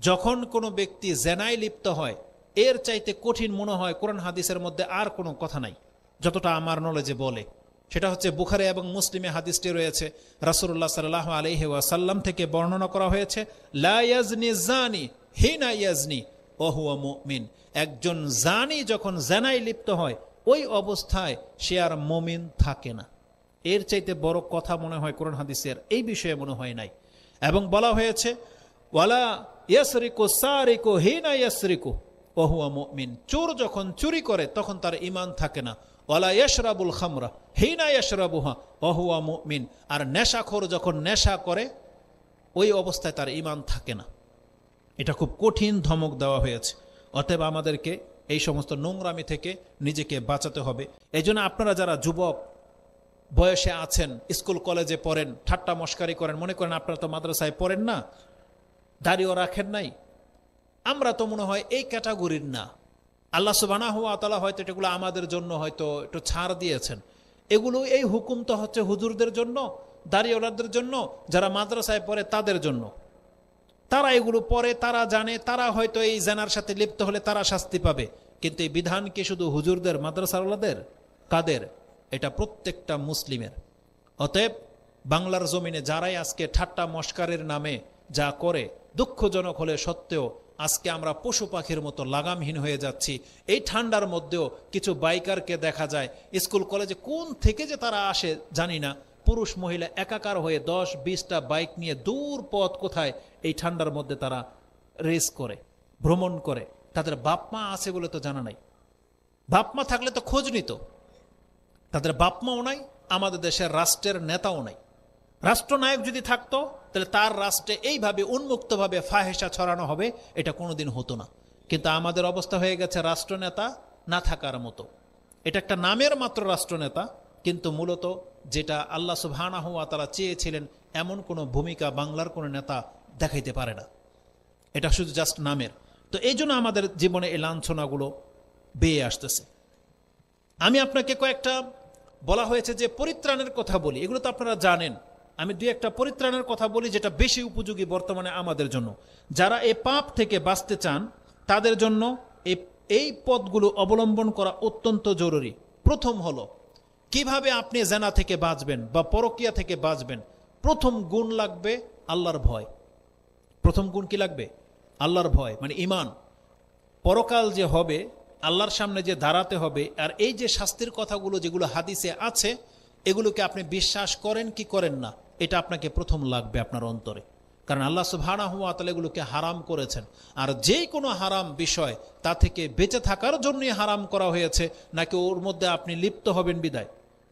যখন কোনো ব্যক্তি জেনায় লিপ্ত হয়, এর চাইতে কঠিন মনে হয় কোরআন হাদিসের মধ্যে আর কোনো কথা নাই, যতটা আমার নলেজে বলে। সেটা হচ্ছে বুখারী এবং মুসলিমে হাদিসটি রয়েছে। রাসূলুল্লাহ সাল্লাল্লাহু আলাইহি ওয়াসাল্লাম থেকে বর্ণনা করা হয়েছে, লা ইয়াজনি জানি হিনা ইয়াজনি ওয়া হুয়া মুমিন। একজন জানি যখন জেনায় লিপ্ত হয়, ওই অবস্থায় সে আর মুমিন থাকে না। এর চাইতে বড় কথা মনে হয় কোরআন হাদিসের এই বিষয়ে মনে হয় নাই। এবং বলা হয়েছে ওয়ালা ইয়াসরিকু সারিকু হিনা ইয়াসরিকু ওয়া হুয়া মুমিন। চোর যখন চুরি করে তখন তার ঈমান থাকে না। ওয়ালা ইয়াশরাবুল খামরা হিনা ইয়াশরাবুহা ওয়া হুয়া মুমিন। আর নেশাখোর যখন নেশা করে ওই অবস্থায় তার ঈমান থাকে না। এটা খুব কঠিন ধমক দেওয়া হয়েছে। অতএব আমাদেরকে এই সমস্ত নোংরামি থেকে নিজেকে বাঁচাতে হবে। এই জন্য আপনারা যারা যুবক বয়সে আছেন, স্কুল কলেজে পড়েন, ঠাট্টা মস্কারি করেন, মনে করেন আপনারা তো মাদ্রাসায় পড়েন না, দাড়িও রাখেন নাই, আমরা তো মনে হয় এই ক্যাটাগরির না। আল্লাহ সুবহানাহু ওয়া তাআলা হয়তো এগুলো আমাদের জন্য হয়তো একটু ছাড় দিয়েছেন। এগুলো এই হুকুম তো হচ্ছে হুজুরদের জন্য, দাড়িওয়ালাদের জন্য, যারা মাদ্রাসায় পড়ে তাদের জন্য। তারা এগুলো পড়ে, তারা জানে, তারা হয়তো এই জেনার সাথে লিপ্ত হলে তারা শাস্তি পাবে, কিন্তু এই বিধান কি শুধু হুজুরদের, মাদ্রাসাওয়ালাদের? কাদের? এটা প্রত্যেকটা মুসলিমের। অতএব বাংলার জমিনে যারাই আজকে ঠাট্টা মস্কারের নামে যা করে, দুঃখজনক হলে সত্ত্বেও আজকে আমরা পশু পাখির মতো লাগামহীন হয়ে যাচ্ছি। এই ঠান্ডার মধ্যেও কিছু বাইকারকে দেখা যায় স্কুল কলেজে কোন থেকে যে তারা আসে জানি না, পুরুষ মহিলা একাকার হয়ে 10-20টা বাইক নিয়ে দূর পথ কোথায় এই ঠান্ডার মধ্যে তারা রেস করে, ভ্রমণ করে। তাদের বাপ মা আছে বলে তো জানা নাই। বাপ মা থাকলে তো খোঁজ নিত। তাদের বাপ মাও নাই, আমাদের দেশের রাষ্ট্রের নেতাও নাই। রাষ্ট্রনায়ক যদি থাকতো তাহলে তার রাষ্ট্রে এইভাবে উন্মুক্তভাবে ফাহেসা ছড়ানো হবে, এটা কোনোদিন হতো না। কিন্তু আমাদের অবস্থা হয়ে গেছে রাষ্ট্রনেতা না থাকার মতো। এটা একটা নামের মাত্র রাষ্ট্রনেতা, কিন্তু মূলত যেটা আল্লাহ সুবহানাহু ওয়া তাআলা চেয়েছিলেন এমন কোনো ভূমিকা বাংলার কোনো নেতা দেখাইতে পারে না। এটা শুধু জাস্ট নামের। তো এই জন্য আমাদের জীবনে এই লাঞ্ছনাগুলো বেয়ে আসতেছে। আমি আপনাকে কয়েকটা বলা হয়েছে যে পরিত্রাণের কথা বলি, এগুলো তো আপনারা জানেন। আমি দুই একটা পরিত্রাণের কথা বলি যেটা বেশি উপযোগী বর্তমানে আমাদের জন্য। যারা এই পাপ থেকে বাঁচতে চান তাদের জন্য এই পথগুলো অবলম্বন করা অত্যন্ত জরুরি। প্রথম হলো কিভাবে আপনি জেনা থেকে বাঁচবেন বা পরকিয়া থেকে বাঁচবেন। প্রথম গুণ লাগবে আল্লাহর ভয়। প্রথম গুণ কি লাগবে? আল্লাহর ভয়, মানে ঈমান। পরকাল যে হবে, আল্লাহর সামনে যে দাঁড়াতে হবে, আর এই যে শাস্তির কথাগুলো যেগুলো হাদিসে আছে এগুলোকে আপনি বিশ্বাস করেন কি করেন না, এটা আপনাকে প্রথম লাগবে আপনার অন্তরে। কারণ আল্লাহ সুবহানাহু ওয়া তাআলা এগুলোকে হারাম করেছেন। আর যেই কোনো হারাম বিষয় তা থেকে বেঁচে থাকার জন্যই হারাম করা হয়েছে, নাকি ওর মধ্যে আপনি লিপ্ত হবেন বিদায়,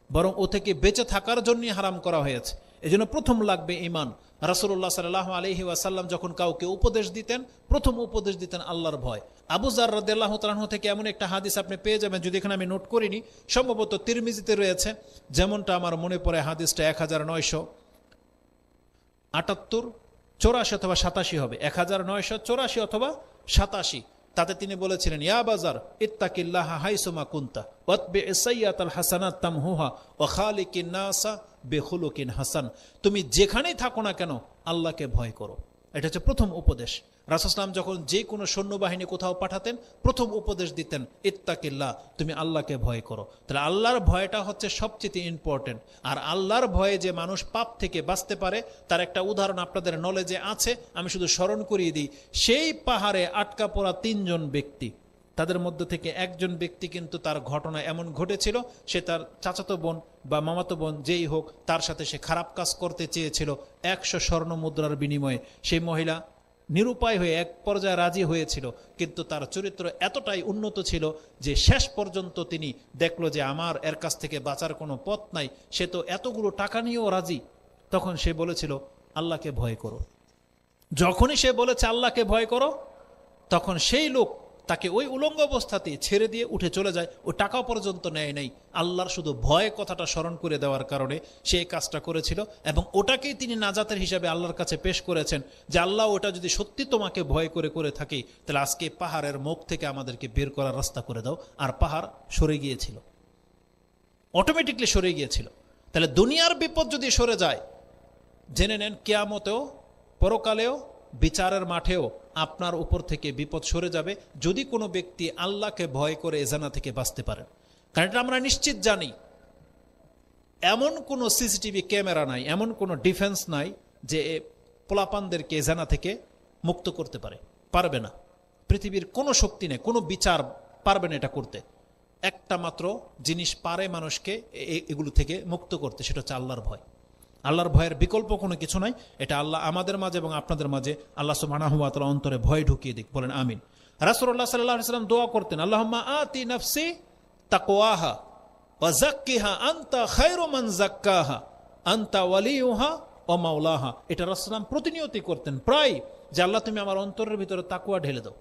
বরং ও থেকে বেঁচে থাকার জন্যই হারাম করা হয়েছে। এজন্য প্রথম লাগবে ঈমান। রাসূলুল্লাহ সাল্লাল্লাহু আলাইহি ওয়াসাল্লাম যখন কাউকে উপদেশ দিতেন, প্রথম উপদেশ দিতেন আল্লাহর ভয়। আবু যার রাদিয়াল্লাহু তাআলা আনহু থেকে এমন একটা হাদিস আপনি পেয়ে যাবেন, যদি এখানে আমি নোট করিনি, সম্ভবত তিরমিজিতে রয়েছে, যেমনটা আমার মনে পড়ে হাদিসটা 1978, 84 অথবা 87 হবে, 1984 অথবা 87। তাতে তিনি বলেছিলেন, ইয়া বাজার ইত্তাকিল্লাহা হাইসুমা কুনতা ওয়াতবি'স সাইয়্যাতাল হাসানাত তামহুহা ওয়া খালিকিন নাসা বিখুলুকিন হাসান। তুমি যেখানেই থাকো না কেন আল্লাহকে ভয় করো। এটা হচ্ছে প্রথম উপদেশ। রাসূল সাল্লাল্লাহু আলাইহি ওয়াসাল্লাম যখন যে কোনো সৈন্যবাহিনী কোথাও পাঠাতেন প্রথম উপদেশ দিতেন ইত্তাকিল্লাহ, তুমি আল্লাহকে ভয় করো। তাহলে আল্লাহর ভয়টা হচ্ছে সবচেয়ে ইম্পর্টেন্ট। আর আল্লাহর ভয়ে যে মানুষ পাপ থেকে বাঁচতে পারে তার একটা উদাহরণ আপনাদের নলেজে আছে, আমি শুধু স্মরণ করিয়ে দিই। সেই পাহাড়ে আটকা পড়া 3 জন ব্যক্তি, তাদের মধ্যে থেকে একজন ব্যক্তি কিন্তু তার ঘটনা এমন ঘটেছিল, সে তার চাচাতো বোন বা মামাতো বোন যেই হোক তার সাথে সে খারাপ কাজ করতে চেয়েছিল। 100 স্বর্ণ মুদ্রার বিনিময়ে সেই মহিলা নিরুপায় হয়ে এক পর্যায়ে রাজি হয়েছিল, কিন্তু তার চরিত্র এতটাই উন্নত ছিল যে শেষ পর্যন্ত তিনি দেখলো যে আমার এর কাছ থেকে বাঁচার কোনো পথ নাই। সে তো এতগুলো টাকা নিয়েও রাজি। তখন সে বলেছিল আল্লাহকে ভয় করো। যখনই সে বলেছে আল্লাহকে ভয় করো, তখন সেই লোক তাকে ওই উলঙ্গ অবস্থাতেই ছেড়ে দিয়ে উঠে চলে যায়। ও টাকা পর্যন্ত নেয় নাই, আল্লাহর শুধু ভয় কথাটা স্মরণ করে দেওয়ার কারণে সে এই কাজটা করেছিল। এবং ওটাকেই তিনি নাজাতের হিসাবে আল্লাহর কাছে পেশ করেছেন যে আল্লাহ, ওটা যদি সত্যি তোমাকে ভয় করে করে থাকি তাহলে আজকে পাহাড়ের মুখ থেকে আমাদেরকে বের করার রাস্তা করে দাও। আর পাহাড় সরে গিয়েছিল, অটোমেটিকলি সরে গিয়েছিল। তাহলে দুনিয়ার বিপদ যদি সরে যায়, জেনে নেন কিয়ামতেও পরকালেও বিচারের মাঠেও আপনার উপর থেকে বিপদ সরে যাবে, যদি কোনো ব্যক্তি আল্লাহকে ভয় করে এজানা থেকে বাঁচতে পারেন। কারণ এটা আমরা নিশ্চিত জানি, এমন কোনো সিসিটিভি ক্যামেরা নাই, এমন কোনো ডিফেন্স নাই যে পোলাপানদেরকে এজানা থেকে মুক্ত করতে পারবে না। পৃথিবীর কোনো শক্তি নেই, কোনো বিচার পারবে না এটা করতে। একটা মাত্র জিনিস পারে মানুষকে এগুলো থেকে মুক্ত করতে, সেটা হচ্ছে আল্লাহর ভয়। আল্লাহর ভয়ের বিকল্প কোনো কিছু নাই। এটা আল্লাহ আমাদের মাঝে এবং আপনাদের মাঝে আল্লাহ সুবহানাহু ওয়া তাআলা অন্তরে ভয় ঢুকিয়ে দিক, বলেন আমিন। রাসূলুল্লাহ সাল্লাল্লাহু আলাইহি ওয়াসাল্লাম দোয়া করতেন, আল্লাহুম্মা আতি নাফসি তাকওয়াহা ওয়া যাক্কিহা আনতা খায়রু মান যাক্কাহা আনতা ওয়ালিয়ুহা ওয়া মাওলাহা। এটা রাসূলুল্লাহ প্রতিনিয়তই করতেন প্রায়, যে আল্লাহ তুমি আমার অন্তরের ভিতরে তাকওয়া ঢেলে দাও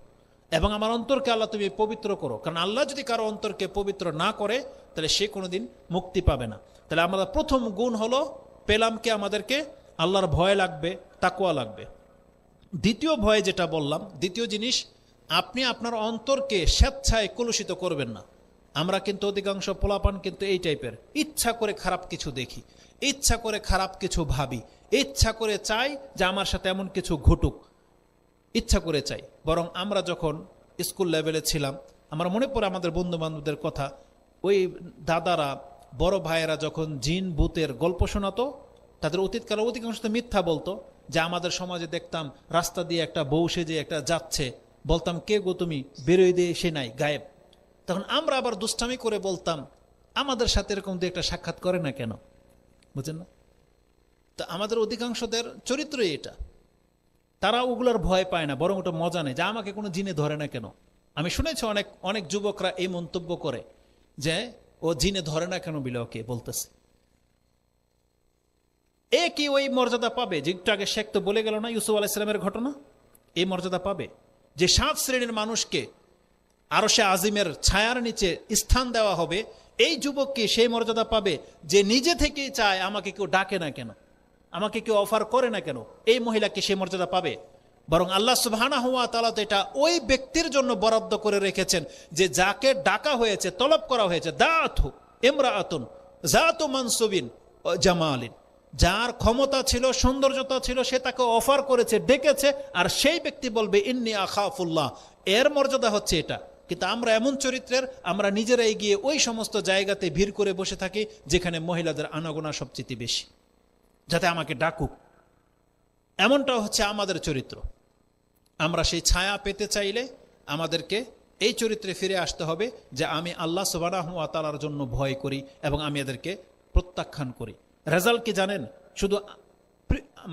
এবং আমার অন্তরকে আল্লাহ তুমি পবিত্র করো। কারণ আল্লাহ যদি কারো অন্তরকে পবিত্র না করে তাহলে সে কোনোদিন মুক্তি পাবে না। তাহলে আমাদের প্রথম গুণ হলো পেলাম কি, আমাদেরকে আল্লাহর ভয় লাগবে, তাকওয়া লাগবে। দ্বিতীয় ভয় যেটা বললাম, দ্বিতীয় জিনিস, আপনি আপনার অন্তরকে স্বেচ্ছায় কলুষিত করবেন না। আমরা কিন্তু অধিকাংশ পোলাপান কিন্তু এই টাইপের, ইচ্ছা করে খারাপ কিছু দেখি, ইচ্ছা করে খারাপ কিছু ভাবি, ইচ্ছা করে চাই যে আমার সাথে এমন কিছু ঘটুক। ইচ্ছা করে চাই। বরং আমরা যখন স্কুল লেভেলে ছিলাম, আমার মনে পড়ে আমাদের বন্ধু বান্ধবদের কথা, ওই দাদারা বড় ভাইয়েরা যখন জিন ভূতের গল্প শোনাতো, তাদের অতীতকালে অধিকাংশ মিথ্যা বলতো। যে আমাদের সমাজে দেখতাম রাস্তা দিয়ে একটা বউ সেজে একটা যাচ্ছে, বলতাম কে গো তুমি, বেরোয় দিয়ে সে নাই, গায়েব। তখন আমরা আবার দুষ্টামি করে বলতাম আমাদের সাথে এরকম দিয়ে একটা সাক্ষাৎ করে না কেন, বুঝেন না? তো আমাদের অধিকাংশদের চরিত্রই এটা, তারা ওগুলোর ভয় পায় না, বরং ওটা মজা নেই যে আমাকে কোনো জিনে ধরে না কেন। আমি শুনেছি অনেক অনেক যুবকরা এই মন্তব্য করে যে ও জিনে ধরে না কেন বিলে ওকে বলতেছে। এ কি ওই মর্যাদা পাবে যে একটু আগে শেখ তো বলে গেল না ইউসুফ আলাইহিস সালামের ঘটনা, এই মর্যাদা পাবে যে 7 শ্রেণীর মানুষকে আরশে আজিমের ছায়ার নিচে স্থান দেওয়া হবে। এই যুবক কি সেই মর্যাদা পাবে যে নিজে থেকেই চায় আমাকে কেউ ডাকে না কেন, আমাকে কেউ অফার করে না কেন? এই মহিলা কি সেই মর্যাদা পাবে? বরং আল্লাহ সুবহানাহু ওয়া তাআলা তো এটা ওই ব্যক্তির জন্য বরাদ্দ করে রেখেছেন যে যাকে ডাকা হয়েছে, তলব করা হয়েছে, দাআতু ইমরাআতুন যাতু মানসুবিন জামালিন, যার ক্ষমতা ছিল, সৌন্দর্যতা ছিল, সে তাকে অফার করেছে, ডেকেছে, আর সেই ব্যক্তি বলবে ইন্নী আখাফুল্লাহ। এর মর্যাদা হচ্ছে এটা। কিন্তু আমরা এমন চরিত্রের, আমরা নিজেরাই গিয়ে ওই সমস্ত জায়গাতে ভিড় করে বসে থাকি যেখানে মহিলাদের আনাগোনা সবচেয়ে বেশি, যাতে আমাকে ডাকুক। এমনটাও হচ্ছে আমাদের চরিত্র। আমরা সেই ছায়া পেতে চাইলে আমাদেরকে এই চরিত্রে ফিরে আসতে হবে যে আমি আল্লাহ সুবহানাহু ওয়া তাআলার জন্য ভয় করি এবং আমি এদেরকে প্রত্যাখ্যান করি। রেজাল্ট কি জানেন? শুধু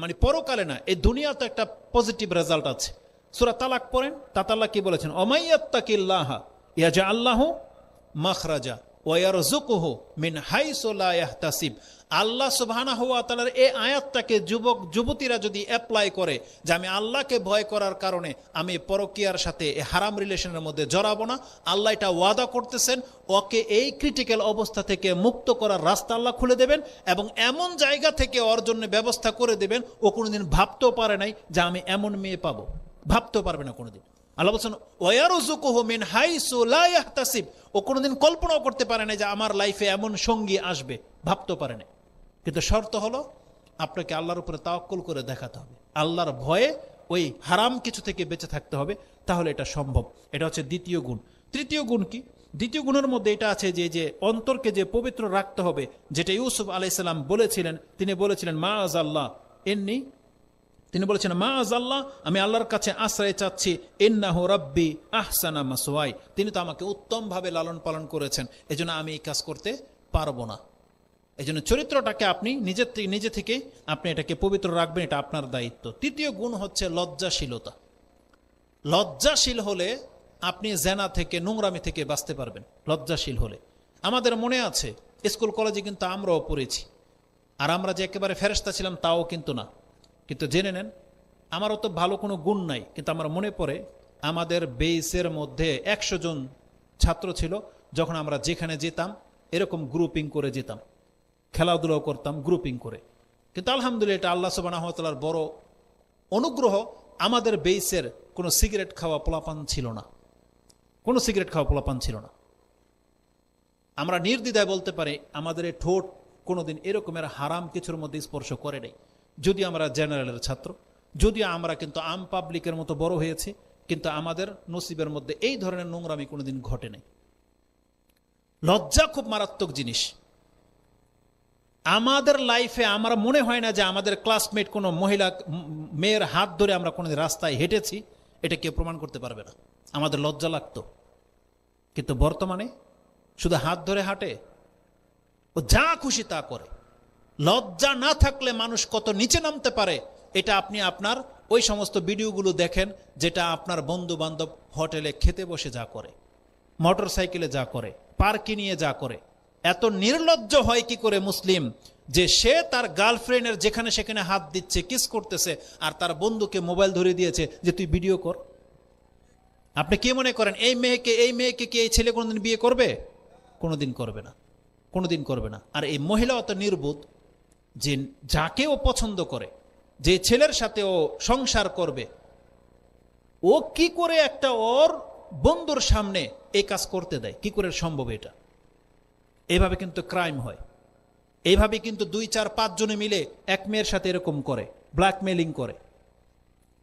মানে পরকালে না, এই দুনিয়াতে একটা পজিটিভ রেজাল্ট আছে। সূরা তালাক পড়েন, তাতে আল্লাহ কি বলেছেন? ওমাইয়াত্তাকিল্লাহা ইয়াজআল লাহু মাখরাজা ওয়া ইয়ারযুকুহু মিন হাইসু লা ইয়াহতাসিব। আল্লাহ সুবহানাহু ওয়া তাআলার এই আয়াতটাকে যুবক যুবতীরা যদি অ্যাপ্লাই করে যে আমি আল্লাহকে ভয় করার কারণে আমি পরকীয়ার সাথে এই হারাম রিলেশনের মধ্যে জড়াবো না, আল্লাহ এটা ওয়াদা করতেছেন, ওকে এই ক্রিটিক্যাল অবস্থা থেকে মুক্ত করার রাস্তা আল্লাহ খুলে দেবেন এবং এমন জায়গা থেকে ওর জন্য ব্যবস্থা করে দেবেন ও কোনোদিন ভাবতেও পারে নাই যে আমি এমন মেয়ে পাবো, ভাবতেও পারবে না কোনোদিন। আল্লাহ বলছেন ওয়ারযুকুহু মিন হাইসু লা ইয়াহতাসিব, ও কোনোদিন কল্পনাও করতে পারে না যে আমার লাইফে এমন সঙ্গী আসবে, ভাবতেও পারে না। কিন্তু শর্ত হলো আপনাকে আল্লাহর উপরে তাওয়াক্কুল করে দেখাতে হবে, আল্লাহর ভয়ে ওই হারাম কিছু থেকে বেঁচে থাকতে হবে, তাহলে এটা সম্ভব। এটা হচ্ছে দ্বিতীয় গুণ। তৃতীয় গুণ কি? দ্বিতীয় গুণের মধ্যে এটা আছে যে অন্তরকে যে পবিত্র রাখতে হবে, যেটা ইউসুফ আলাইহিস সালাম বলেছিলেন। তিনি বলেছিলেন মাআযাল্লাহ ইন্নী, তিনি বলেছেন মাআযাল্লাহ, আমি আল্লাহর কাছে আশ্রয় চাচ্ছি, ইন্নাহু রাব্বি আহসানা মাসওয়াই, তিনি তো আমাকে উত্তমভাবে লালন পালন করেছেন, এজন্য আমি এই কাজ করতে পারবো না। এই জন্য চরিত্রটাকে আপনি নিজে থেকে আপনি এটাকে পবিত্র রাখবেন, এটা আপনার দায়িত্ব। তৃতীয় গুণ হচ্ছে লজ্জাশীলতা। লজ্জাশীল হলে আপনি জেনা থেকে, নোংরামি থেকে বাঁচতে পারবেন। লজ্জাশীল হলে, আমাদের মনে আছে স্কুল কলেজে কিন্তু আমরাও পড়েছি, আর আমরা যে একেবারে ফেরেশতা ছিলাম তাও কিন্তু না। কিন্তু জেনে নেন, আমারও তো ভালো কোনো গুণ নাই, কিন্তু আমার মনে পড়ে আমাদের বেসের মধ্যে 100 জন ছাত্র ছিল। যখন আমরা যেখানে যেতাম এরকম গ্রুপিং করে যেতাম, খেলাধুলাও করতাম গ্রুপিং করে। কিন্তু আলহামদুলিল্লাহ এটা আল্লাহ সুবহানাহু ওয়া তাআলার বড় অনুগ্রহ, আমাদের বেসের কোনো সিগারেট খাওয়া পোলাপান ছিল না, কোনো সিগারেট খাওয়া পোলাপান ছিল না। আমরা নির্দ্বিধায় বলতে পারি আমাদের এই ঠোঁট কোনোদিন এরকমের হারাম কিছুর মধ্যে স্পর্শ করে নাই। যদি আমরা জেনারেলের ছাত্র, যদিও আমরা কিন্তু আম পাবলিকের মতো বড় হয়েছি, কিন্তু আমাদের নসিবের মধ্যে এই ধরনের নোংরামি কোনোদিন ঘটে নাই। লজ্জা খুব মারাত্মক জিনিস। আমাদের লাইফে আমার মনে হয় না যে আমাদের ক্লাসমেট কোনো মহিলা মেয়ের হাত ধরে আমরা কোনোদিন রাস্তায় হেঁটেছি, এটা কেউ প্রমাণ করতে পারবে না। আমাদের লজ্জা লাগতো, কিন্তু বর্তমানে শুধু হাত ধরে হাঁটে, ও যা খুশি তা করে। লজ্জা না থাকলে মানুষ কত নিচে নামতে পারে, এটা আপনি আপনার ওই সমস্ত ভিডিওগুলো দেখেন, যেটা আপনার বন্ধু বান্ধব হোটেলে খেতে বসে যা করে, মোটর সাইকেলে যা করে, পার্কে নিয়ে যা করে। এত নির্লজ্জ হয় কি করে মুসলিম যে সে তার গার্লফ্রেন্ডের যেখানে সেখানে হাত দিচ্ছে, কিস করতেছে, আর তার বন্ধুকে মোবাইল ধরে দিয়েছে যে তুই ভিডিও কর। আপনি কি মনে করেন এই মেয়েকে কি এই ছেলে কোনোদিন বিয়ে করবে? কোনোদিন করবে না, কোনোদিন করবে না। আর এই মহিলা অত নির্বোধ যে যাকে ও পছন্দ করে, যে ছেলের সাথে ও সংসার করবে, ও কি করে একটা ওর বন্ধুর সামনে এই কাজ করতে দেয়? কি করে সম্ভব এটা? এইভাবে কিন্তু ক্রাইম হয়। এইভাবে কিন্তু 2, 4, 5 জনে মিলে এক মেয়ের সাথে এরকম করে, ব্ল্যাকমেলিং করে।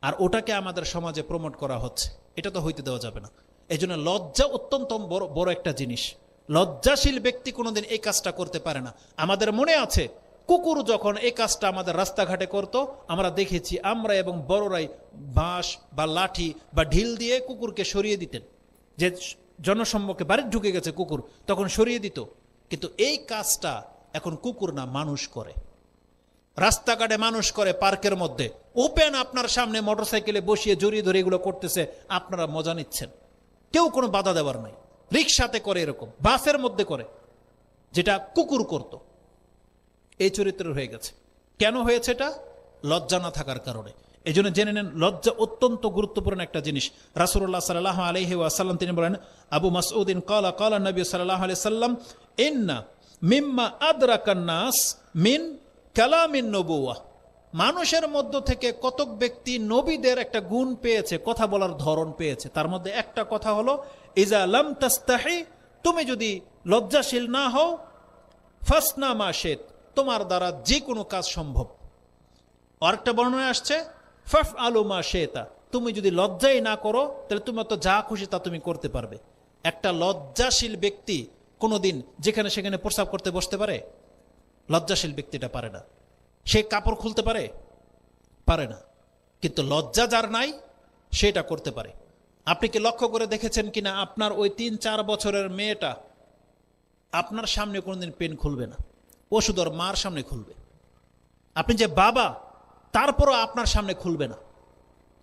আর ওটাকে আমাদের সমাজে প্রমোট করা হচ্ছে। এটা তো হইতে দেওয়া যাবে না। এই জন্য লজ্জা অত্যন্ত বড় বড় একটা জিনিস। লজ্জাশীল ব্যক্তি কোনোদিন এই কাজটা করতে পারে না। আমাদের মনে আছে কুকুর যখন এই কাজটা আমাদের রাস্তাঘাটে করত, আমরা দেখেছি আমরা এবং বড়রাই বাঁশ বা লাঠি বা ঢিল দিয়ে কুকুরকে সরিয়ে দিতেন। যে জনসম্মুখে বাড়ি ঢুকে গেছে কুকুর, তখন সরিয়ে দিত। কিন্তু এই কাজটা এখন কুকুর না, মানুষ করে। রাস্তাঘাটে মানুষ করে, পার্কের মধ্যে ওপেন আপনার সামনে মোটরসাইকেলে বসিয়ে জড়িয়ে ধরে এগুলো করতেছে, আপনারা মজা নিচ্ছেন, কেউ কোনো বাধা দেওয়ার নাই। রিক্সাতে করে, এরকম বাসের মধ্যে করে, যেটা কুকুর করত। এই চরিত্রের হয়ে গেছে। কেন হয়েছে এটা? লজ্জা না থাকার কারণে। এই জন্য জেনে নেন, লজ্জা অত্যন্ত গুরুত্বপূর্ণ একটা জিনিস। রাসূলুল্লাহ সাল্লাল্লাহু আলাইহি ওয়াসাল্লাম তিনি বলেন, আবু মাসউদিন ক্বালা ক্বালা নবী সাল্লাল্লাহু আলাইহি সাল্লাম ইন্না মিম্মা আদরাকান নাস মিন কালামিন নবুওয়াহ। মানুষের মধ্য থেকে কতক ব্যক্তি নবীদের একটা গুণ পেয়েছে, কথা বলার ধরন পেয়েছে। তার মধ্যে একটা কথা হলো, ইজা লাম তাস্তাহি, তুমি যদি লজ্জাশীল না হও, ফাসনা মা শিত, তোমার দ্বারা যে কোনো কাজ সম্ভব। আরেকটা বর্ণনায় আসছে, ফাফআলু মা শিতা, তুমি যদি লজ্জাই না করো তাহলে তুমি তো যা খুশি তা তুমি করতে পারবে। একটা লজ্জাশীল ব্যক্তি কোনোদিন যেখানে সেখানে প্রস্রাব করতে বসতে পারে? লজ্জাশীল ব্যক্তিটা পারে না। সে কাপড় খুলতে পারে? পারে না। কিন্তু লজ্জা যার নাই সেটা করতে পারে। আপনি কি লক্ষ্য করে দেখেছেন কিনা, আপনার ওই 3-4 বছরের মেয়েটা আপনার সামনে কোনোদিন পেন খুলবে না, ও শুধু ওর মার সামনে খুলবে। আপনি যে বাবা, তারপরও আপনার সামনে খুলবে না,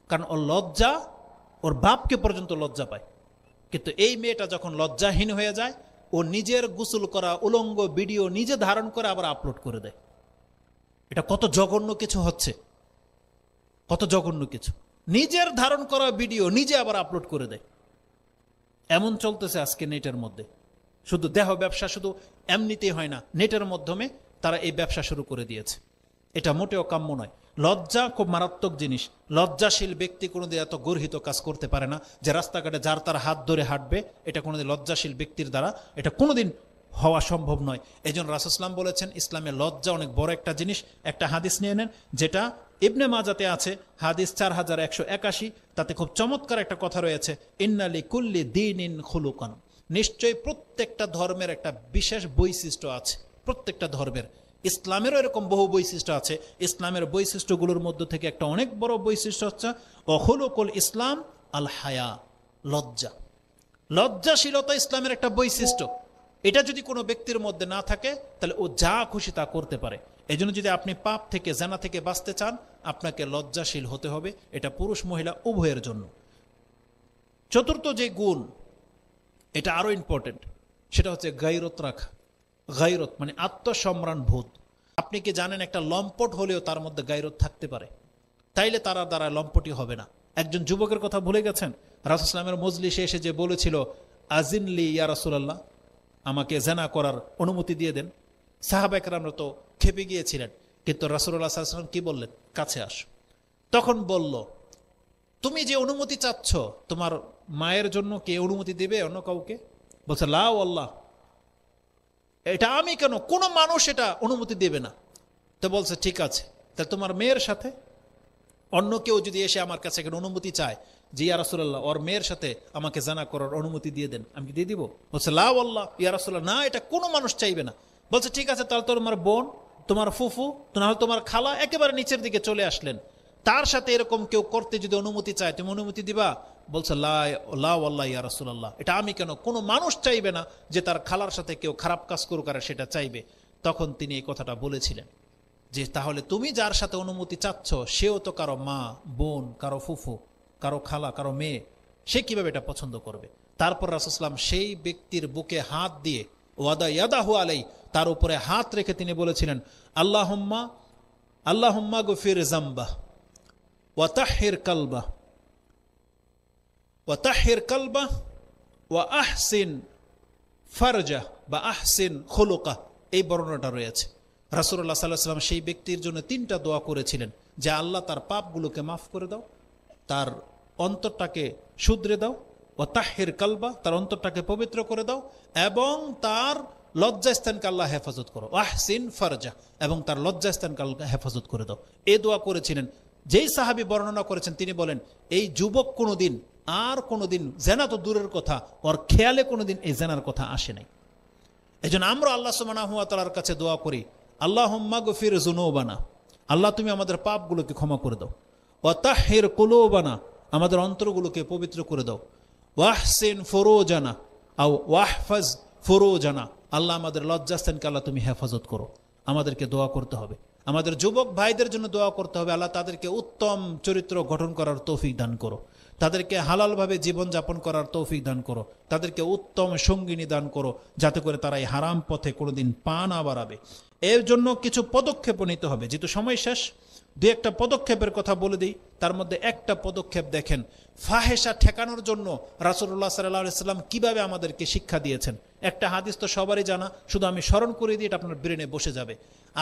কারণ ওর লজ্জা, ওর বাপকে পর্যন্ত লজ্জা পায়। কিন্তু এই মেয়েটা যখন লজ্জাহীন হয়ে যায়, ও নিজের গোসল করা উলঙ্গ ভিডিও নিজে ধারণ করে আবার আপলোড করে দেয়। এটা কত জঘন্য কিছু হচ্ছে, কত জঘন্য কিছু। নিজের ধারণ করা ভিডিও নিজে আবার আপলোড করে দেয়। এমন চলতেছে আজকে নেটের মধ্যে। শুধু দেহ ব্যবসা শুধু এমনিতেই হয় না, নেটের মাধ্যমে তারা এই ব্যবসা শুরু করে দিয়েছে। এটা মোটেও কাম্য নয়। লজ্জা খুব মারাত্মক জিনিস। লজ্জাশীল ব্যক্তি কোনোদিন এত গর্হিত কাজ করতে পারে না যে রাস্তাঘাটে যার তার হাত ধরে হাঁটবে। এটা কোনোদিন লজ্জাশীল ব্যক্তির দ্বারা এটা কোনোদিন হওয়া সম্ভব নয়। এই জন্য রাসূল সাল্লাল্লাহু আলাইহি ওয়াসাল্লাম বলেছেন, ইসলামে লজ্জা অনেক বড় একটা জিনিস। একটা হাদিস নিয়ে নেন, যেটা ইবনে মাজাতে আছে, হাদিস 4181। তাতে খুব চমৎকার একটা কথা রয়েছে, ইন্না লিকুল্লি দীনিন খুলুকান। নিশ্চয়ই প্রত্যেকটা ধর্মের একটা বিশেষ বৈশিষ্ট্য আছে। প্রত্যেকটা ধর্মের, ইসলামেরও এরকম বহু বৈশিষ্ট্য আছে। ইসলামের বৈশিষ্ট্যগুলোর মধ্যে থেকে একটা অনেক বড় বৈশিষ্ট্য হচ্ছে অখুলুকুল ইসলাম আল হায়া, লজ্জা। লজ্জাশীলতা ইসলামের একটা বৈশিষ্ট্য। এটা যদি কোনো ব্যক্তির মধ্যে না থাকে তাহলে ও যা খুশি তা করতে পারে। এই জন্য যদি আপনি পাপ থেকে, জানা থেকে বাঁচতে চান, আপনাকে লজ্জাশীল হতে হবে। এটা পুরুষ মহিলা উভয়ের জন্য। চতুর্থ যে গুণ, এটা আরো ইম্পর্টেন্ট, সেটা হচ্ছে গায়রত রাখা। গায়রত মানে আত্মসম্মান বোধ। আপনি কি জানেন, একটা লম্পট হলেও তার মধ্যে গায়রত থাকতে পারে, তাইলে তারা দ্বারা লম্পটি হবে না। একজন যুবকের কথা ভুলে গেছেন? রাসূল সাল্লাল্লাহু আলাইহি ওয়াসাল্লামের মজলিসে এসে যে বলেছিল, আজিনলি ইয়া রাসূলুল্লাহ, আমাকে জেনা করার অনুমতি দিয়ে দেন। সাহাবা কেরামরা তো খেপে গিয়েছিলেন, কিন্তু রাসূলুল্লাহ সাল্লাল্লাহু আলাইহি ওয়াসাল্লাম কি বললেন? কাছে আসো। তখন বলল, তুমি যে অনুমতি চাচ্ছ, তোমার মায়ের জন্য কে অনুমতি দেবে অন্য কাউকে? বলছে, লা ওয়াল্লাহ, এটা আমি কেন, কোনো মানুষ এটা অনুমতি দেবে না। তো বলছে, ঠিক আছে, তাহলে তোমার মেয়ের সাথে অন্য কেউ যদি এসে আমার কাছে একটা অনুমতি চায় যে ইয়া রাসূলুল্লাহ, ওর মেয়ের সাথে আমাকে জানা করার অনুমতি দিয়ে দেন, আমি কি দিয়ে দিব? বলছে, লা ওয়াল্লাহ ইয়া রাসূলুল্লাহ, না, এটা কোনো মানুষ চাইবে না। বলছে, ঠিক আছে, তাহলে তোমার বোন, তোমার ফুফু, নাহলে তোমার খালা, একেবারে নিচের দিকে চলে আসলেন, তার সাথে এরকম কেউ করতে যদি অনুমতি চায়, তুমি অনুমতি দিবা? বলছে, লা ওয়াল্লাহ ইয়া রাসূলুল্লাহ, এটা আমি কেন, কোনো মানুষ চাইবে না যে তার খালার সাথে কেউ খারাপ কাজ করুক, আর সেটা চাইবে। তখন তিনি এই কথাটা বলেছিলেন যে তাহলে তুমি যার সাথে অনুমতি চাচ্ছ, সেও তো কারো মা, বোন, কারো ফুফু, কারো খালা, কারো মেয়ে, সে কিভাবে এটা পছন্দ করবে? তারপর রাসূল সাল্লাল্লাহু আলাইহি ওয়াসাল্লাম সেই ব্যক্তির বুকে হাত দিয়ে, ওয়াদা ইয়াদাহু আলাই, তার উপরে হাত রেখে তিনি বলেছিলেন, আল্লাহুম্মা গফির জামবাহ ওয়া তাহহির কালবাহ ওয়া আহসিন ফারজাহ বা আহসিন খুলুকাহ। এই বর্ণনাটা রয়েছে। রাসূলুল্লাহ সাল্লাল্লাহু আলাইহি ওয়াসাল্লাম সেই ব্যক্তির জন্য 3টা দোয়া করেছিলেন, যে আল্লাহ তার পাপগুলোকে মাফ করে দাও, তার অন্তরটাকে শুধরে দাও, ও তাহহির কালবা, তার অন্তরটাকে পবিত্র করে দাও, এবং তার লজ্জাস্থানকে আল্লাহ হেফাজত করো, আহসিন ফারজা, এবং তার লজ্জাস্থানকে আল্লাহ হেফাজত করে দাও। এই দোয়া করেছিলেন। যেই সাহাবী বর্ণনা করেছেন তিনি বলেন, এই যুবক কোনোদিন আর কোনোদিন জেনা তো দূরের কথা, ওর খেয়ালে কোনোদিন এই জেনার কথা আসে নাই। এই জন্য আমরা আল্লাহ সুবহানাহু ওয়া তাআলার কাছে দোয়া করি, আল্লাহুম্মা গফির যুনুবানা, আল্লাহ তুমি আমাদের পাপগুলোকে ক্ষমা করে দাও। ওয়া তাহহির কুলুবানা, আমাদের অন্তরগুলোকে পবিত্র করে দাও। ওয়াহসিন ফুরুজানা আও ওয়াহফাজ ফুরুজানা, আল্লাহ আমাদের লজ্জাস্থানকে আল্লাহ তুমি হেফাজত করো। আমাদেরকে দোয়া করতে হবে, আমাদের যুবক ভাইদের জন্য দোয়া করতে হবে, আল্লাহ তাদেরকে উত্তম চরিত্র গঠন করার তৌফিক দান করো, তাদেরকে হালালভাবে জীবনযাপন করার তৌফিক দান করো, তাদেরকে উত্তম সঙ্গিনী দান করো, যাতে করে তারা এই হারাম পথে কোনোদিন পা না বাড়াবে। এর জন্য কিছু পদক্ষেপ নিতে হবে। যেহেতু সময় শেষ, দু একটা পদক্ষেপের কথা বলে দিই। তার মধ্যে একটা পদক্ষেপ দেখেন, ফাহেসা ঠেকানোর জন্য রাসূলুল্লাহ সাল্লাল্লাহু আলাইহি ওয়াসাল্লাম কিভাবে আমাদেরকে শিক্ষা দিয়েছেন। একটা হাদিস তো সবারই জানা, শুধু আমি স্মরণ করে দিই, এটা আপনার ব্রেনে বসে যাবে।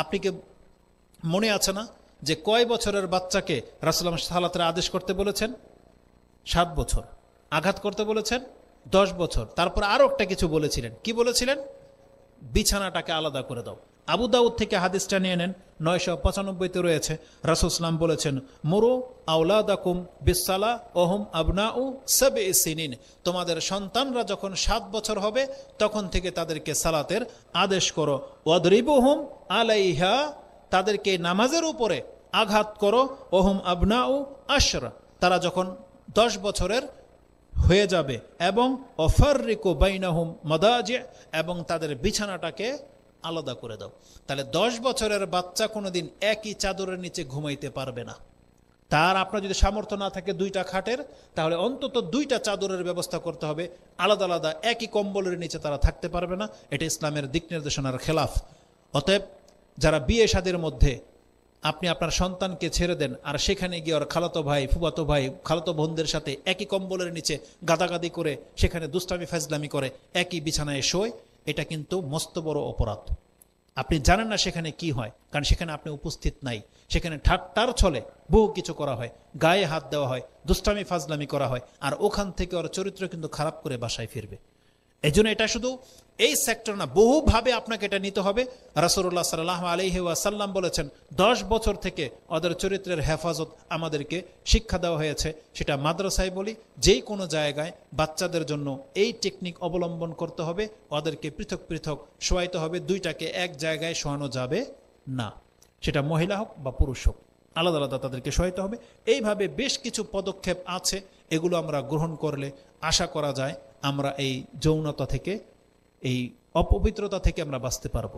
আপনি কি মনে আছে না যে কয় বছরের বাচ্চাকে রাসূলুল্লাহ সালাতের আদেশ করতে বলেছেন? 7 বছর। আঘাত করতে বলেছেন 10 বছর। তারপর আরো একটা কিছু বলেছিলেন। কি বলেছিলেন? বিছানাটাকে আলাদা করে দাও। আবু দাউদ থেকে হাদিসটা নিয়ে নেন, 995-তে রয়েছে। রাসূল সাল্লাল্লাহু বলেছেন, মুরু আওলাদাকুম বিসসালা ওহুম আবনাউ সাবঈ সিনিন, তোমাদের সন্তানরা যখন 7 বছর হবে তখন থেকে তাদেরকে সালাতের আদেশ করো। ওয়াদরিবুহুম আলাইহা, তাদেরকে নামাজের উপরে আঘাত করো। ওহুম আবনাউ আশরা, তারা যখন 10 বছরের হয়ে যাবে। এবং অফাররিকু বাইনাহুম মাদাজি, এবং তাদের বিছানাটাকে আলাদা করে দাও। তাহলে 10 বছরের বাচ্চা কোনোদিন একই চাদরের নিচে ঘুমাইতে পারবে না। তার আপনার যদি সামর্থ্য না থাকে 2টা খাটের, তাহলে অন্তত 2টা চাদরের ব্যবস্থা করতে হবে। আলাদা আলাদা একই কম্বলের নিচে তারা থাকতে পারবে না। এটা ইসলামের দিক নির্দেশনার খেলাফ। অতএব যারা বিয়ে শাদীর মধ্যে আপনি আপনার সন্তানকে ছেড়ে দেন, আর সেখানে গিয়ে ওর খালাতো ভাই, ফুফাতো ভাই, খালাতো বোনদের সাথে একই কম্বলের নিচে গাদাগাদি করে সেখানে দুষ্টামি ফাজলামি করে একই বিছানায় শোয়, এটা কিন্তু মস্ত বড় অপরাধ। আপনি জানেন না সেখানে কি হয়, কারণ সেখানে আপনি উপস্থিত নাই। সেখানে ঠাট্টার ছলে বহু কিছু করা হয়, গায়ে হাত দেওয়া হয়, দুষ্টামি ফাজলামি করা হয়, আর ওখান থেকে ওর চরিত্র কিন্তু খারাপ করে বাসায় ফিরবে। এই জন্য এটা শুধু এই সেক্টর না, বহুভাবে আপনাকে এটা নিতে হবে। রাসূলুল্লাহ সাল্লাল্লাহু আলাইহি ওয়াসাল্লাম বলেছেন 10 বছর থেকে ওদের চরিত্রের হেফাজত আমাদেরকে শিক্ষা দেওয়া হয়েছে। সেটা মাদ্রাসায় বলি, যেই কোনো জায়গায় বাচ্চাদের জন্য এই টেকনিক অবলম্বন করতে হবে। ওদেরকে পৃথক পৃথক শোয়াইতে হবে, 2টাকে এক জায়গায় শোয়ানো যাবে না, সেটা মহিলা হোক বা পুরুষ হোক, আলাদা আলাদা তাদেরকে সহায়তা হবে। এইভাবে বেশ কিছু পদক্ষেপ আছে, এগুলো আমরা গ্রহণ করলে আশা করা যায় আমরা এই যৌনতা থেকে, এই অপবিত্রতা থেকে আমরা বাঁচতে পারবো।